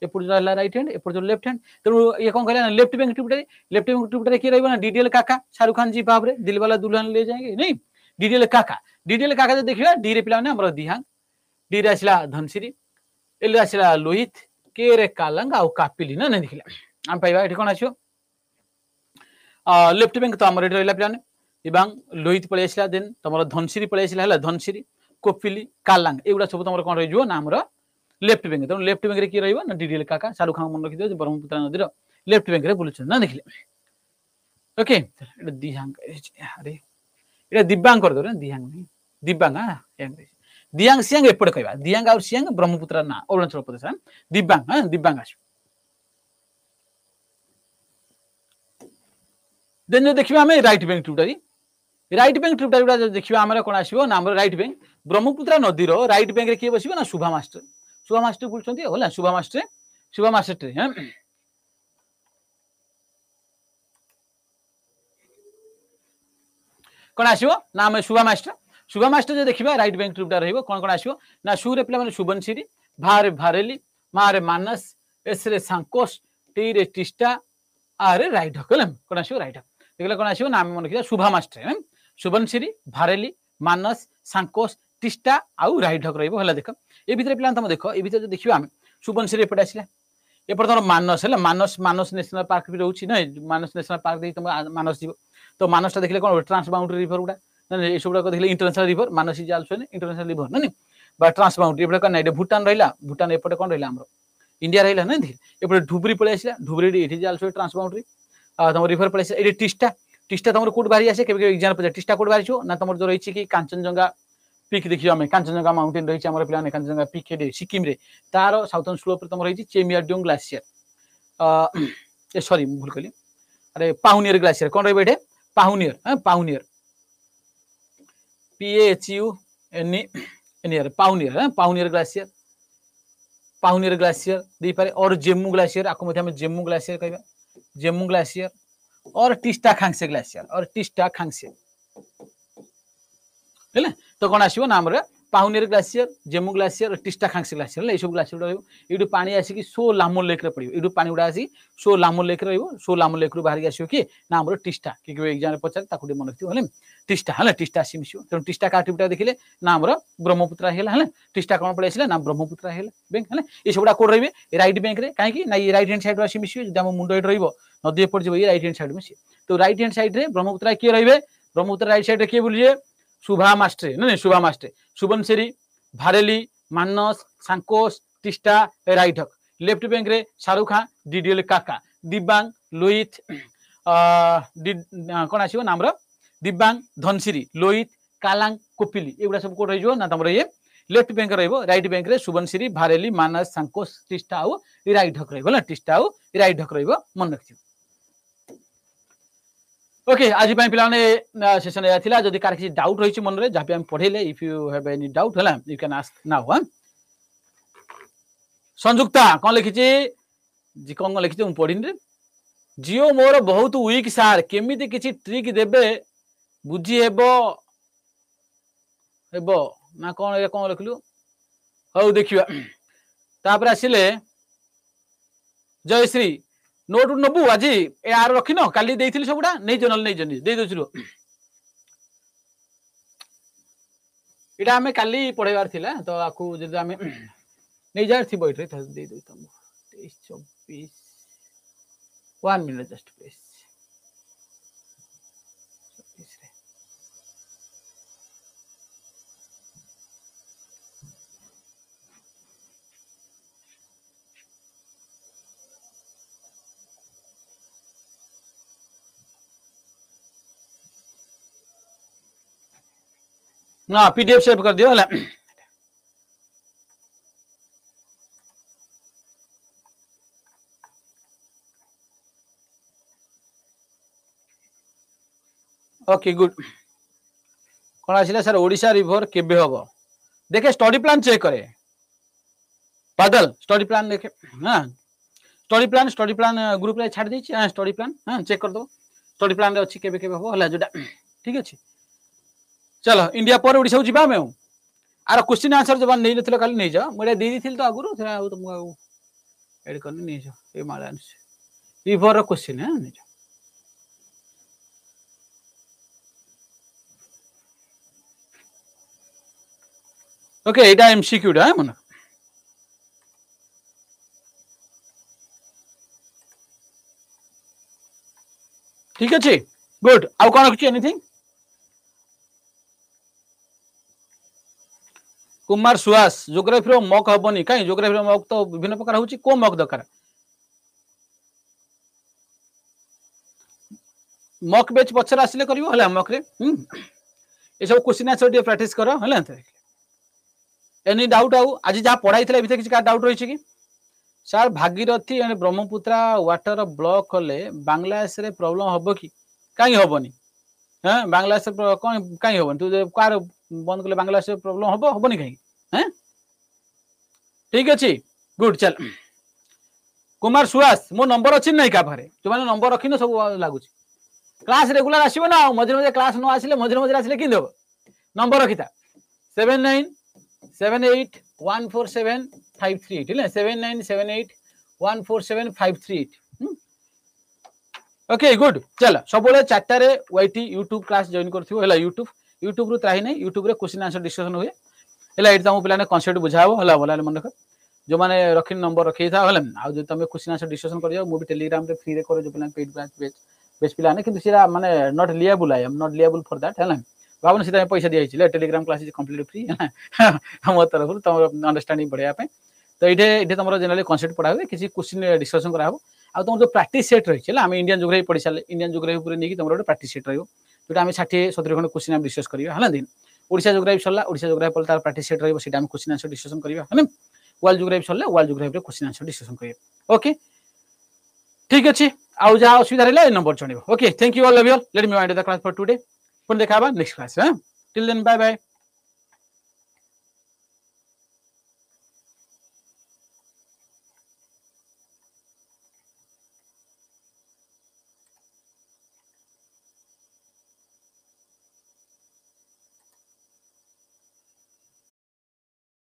एपुर जो हला राइट हैंड एपुर जो लेफ्ट हैंड तो ये कोन कहला लेफ्ट बैंक ट्रिब्यूटरी की रहबो ना डीडीएल काका शाहरुख खान जी बाप रे दिल वाला दुल्हन ले जाएंगे नहीं डीडीएल काका जो देखिबा डी रे पिला माने हमर दिहांग डी रे आसिला धनसिरी एल आसिला लोहित के रे कालंग आ कापिली ना नहीं देखिला हम पाइबा एठी कोन आछो लेफ्ट बैंक तो हमर एठी रहला पिला एवं लोहित पळे आसिला देन तमर धनसिरी पळे आसिला हला धनसिरी कोपिली कालांग एगुडा सब तमर कोन रहिजो ना हमर लेफ्ट बैंक तो लेफ्ट बैंक रे की रहिबो ना डीडीएल काका शाहरुख खान मन रखि दियो ब्रह्मपुत्र नदी रो लेफ्ट बैंक रे बुलुछ ना देखिले ओके एटा दिहांग अरे एटा दिव्यांग कर दो ना दिहांग नहीं दिव्यांग हां दिहांग सियांग एपड कहबा दिहांग और सियांग ब्रह्मपुत्र ना अरुणाचल प्रदेश दिव्यांग हां दिव्यांग आछ देन जो देखिबा हमें राइट बैंक ट्रिब्यूटरी जो देखिबा हमर कोन आसीबो ना हमर राइट बैंक ब्रह्मपुत्र नदी रो राइट बैंक रे की बसिबो ना शुभा मास्टर बोलछंती होला शुभा मास्टर हैं कोन आसीबो ना हम शुभा शुभा मास्टर जो देखिबा राइट बैंक ट्रिब्यूटा रहइबो कोन कोन आसीबो ना शू रे पिला माने सुबनसिरी भा रे भारेली मा रे मानस एस रे सांकोस टी रे टिस्टा आ रे राइट हकलम कोन आसीबो राइट देखला कोन आसीबो नाम मन किया शुभा मास्टर सुबनसिरी भारेली मानस सांकोस टिस्टा आउ राइट हक रहइबो हला देख ए भितर पिला तम देखो ए भितर जो देखिबा हम सुबनसिरी एपटे आसिला एपटे तमर मानस है मानस मानस नेशनल पार्क भी रहउछि नै मानस नेशनल पार्क दे तम मानस जीव तो मानसटा देखले कोन ट्रांस बाउंड्री रिवर गुडा नै ए सबडा को देखले international river Manas is also international river नै बा ट्रांस बाउंड्री एपटे कोन नै भूटान रहिला भूटान एपटे कोन रहिला हमरो इंडिया रहिला नै एपटे धुबरी पळे आसिला धुबरी एठी इज आल्सो ट्रांस बाउंड्री आ तम रिवर पळे आसिला एठी टिस्टा टिस्टा तमर कोड बारी आसे केबे एग्जाम पे टिस्टा कोड बारी छो ना तमर जो रहिछि कि कांचनजंगा पीक देखियो हमें कांचनजंगा माउंटेन रहिछि हमर प्लान कांचनजंगा पीक हेडे सिक्किम रे तारो साउथर्न स्लोप रे तमर रहिछि चेमियाडोंग ग्लेशियर ए सॉरी भूल कली अरे पाउनियर ग्लेशियर कोन रे बैठे पाउनियर हां पाउनियर PAHUNIER पाउनियर हां पाउनियर ग्लेशियर दे पारे और जेम्मू ग्लेशियर आको मध्ये हम जेम्मू ग्लेशियर कहबा जेम्मू ग्लेशियर और टिस्टा खांगसे ग्लेशियर और टिस्टा खांगसे हेले तो कोन आसीबो नाम रे पाउनियर ग्लेशियर जेम्मू ग्लेशियर और टिस्टा खांगसे ग्लेशियर ए सब ग्लेशियर रहइबो एडु पानी आसी कि सो लामो लेक रे पड़िबो एडु पानी उडा आसी सो लामो लेक रे रहइबो सो लामो लेक रु बाहर आसीबो कि नाम रे टिस्टा कि एग्जाम रे पचार ताकु मन रखियो हले टिस्टा हले टिस्टा आसी मिसियो त टिस्टा का टिप्टा देखिले नाम रे ब्रह्मपुत्र हेला हले टिस्टा कोन पळे आसीले नाम ब्रह्मपुत्र हेला बैंक हले ए सबडा कोड रहइबे राइट बैंक रे काहे कि ना ये राइट हैंड साइड आसी मिसियो जदि हम मुंडो एट रहइबो नदी पड़ जइबो ये राइट हैंड साइड मिसियो तो राइट हैंड साइड रे ब्रह्मपुत्र के रहइबे ब्रह्मपुत्र राइट साइड रे के बोलिए शुभा मास्टर नै शुभा मास्टर सुबनसिरी भारेली मानस सांकोस टिस्टा राइट हक लेफ्ट बैंक रे शाहरुख खान डीडीएल काका दिबांग लोहित कोन आसीबो नाम रो दिबांग धनसिरी लोहित कालांग कोपिली एगुडा सब कोड रहिजो ना तमरो ये लेफ्ट बैंक रहइबो राइट बैंक रे सुबनसिरी भारेली मानस सांकोस टिस्टा आउ राइट हक रहइबो ना टिस्टा आउ राइट हक रहइबो मन रखियो ओके आज पे पिलाने सेशन या थिला जदि कार किसी डाउट रहिछि मन रे जापे हम पढेले if you have any doubt हला यू कैन आस्क नाउ हां संयुक्ता कोन लिखिछि जी कोन लिखिछि हम पढिन रे जियो मोर बहुत वीक सार केमिति किछि ट्रिक देबे बुझी हेबो हेबो ना कोन लिखलु हौ देखिबा तापर आसिले जयश्री नोट नबु आज यार रखिन काली देइथिलि सबुडा नै जनल नै जनी दे दोछरो इडा हमें काली पढेबार थिला तो आकु जदि हमें नै जार थि बैठे त दे दो तम 23 24 1 मिनट जस्ट प्लीज ना पीडीएफ सेव कर दियो हला ओके गुड कोन आसिला सर ओडिशा रिवर केबे हबो देखे स्टडी प्लान चेक करे बादल स्टडी प्लान देखे हां स्टडी प्लान ग्रुप रे छाड़ देछि हां स्टडी प्लान हां चेक कर दो स्टडी प्लान रे अछि केबे केबे हबो हला जोडा ठीक अछि चलो इंडिया पर ओडिसा जिबा में आर क्वेश्चन आंसर जब नै नथिलो काली नै जा मोडे दे दिथिल तो आगुरु थरा तुम ऐड करनी नै जा ए माला रिवर क्वेश्चन है नै जा ओके एटा एमसीक्यू डा मन ठीक अछि गुड आउ कोन अछि एनीथिंग कुमार सुहास ज्योग्राफी रो मॉक हबनी काई ज्योग्राफी रो मॉक तो विभिन्न प्रकार होची को मॉक दरकार मॉक बेच पछर आसिले करिवो हला मॉक रे ए सब क्वेश्चन आंसर दे प्रैक्टिस करो हला एनी डाउट आउ आज जा पढ़ाई थिला बिते किछ का डाउट रहिछि कि sir Bhagirathi and Brahmaputra water block कले बांग्लादेश रे प्रॉब्लम हबो कि काई हबनी हां बांग्लादेश कोन काई हबनी तू कार बंद कले बांग्लादेश रे प्रॉब्लम हबो हबनी काई हैं ठीक अछि गुड चल कुमार सुहास मो नंबर अछि नै का भरे जो माने नंबर रखिनो सब लागु क्लास रेगुलर आसीबो ना मझे मझे क्लास न आसिले मझे मझे आसिले कि देबो नंबर रखिता 7978147538 ହେଲା 7978147538 ओके गुड चल सब चार्टारे वाईटी यूट्यूब क्लास जॉइन करथिबो होला यूट्यूब रु त्राही नै यूट्यूब रे क्वेश्चन आंसर डिस्कशन हुए होला एट तम पिलाने कांसेप्ट बुझाबो होला बोला मन रख जो माने रखिन नंबर रखि था होला आ जो तमे क्वेश्चन आंसर डिस्कशन करियो मु भी टेलीग्राम रे फ्री रे करे जो पिलाने पेड बैच पिलाने किंतु सिरा माने not liable I am not liable for that होला बाबन सीधा पैसा दिया हिचिले Telegram class is completely free हम तरफ तुम अंडरस्टैंडिंग बढ़िया पे तो इठे तुम जनरली कांसेप्ट पढ़ा हुए किसी क्वेश्चन डिस्कशन करा हो आ तुम जो प्रैक्टिस सेट रही है आम इंडियन जोग्राफी पढ़ी सारे इंडियन जोग्राफी पूरे नहीं तुम प्रैक्टिस सेट रही जो आम 60-70 खंड क्वेश्चन डिस्कस करिया है दिन ओडिशा जोग्राफी सरला ओडिशा जोग्राफी पर तार प्रैक्टिस सेट रही है क्वेश्चन आंसर डिस्कशन करिया है वर्ल्ड जोग्राफी सरला world geography question answer discussion okay ओके ठीक अछि आउ जहाँ असुविधा रहा नंबर जणिबो okay thank you all love you all let me wind the class for today पुन देखाबा next class till then bye bye.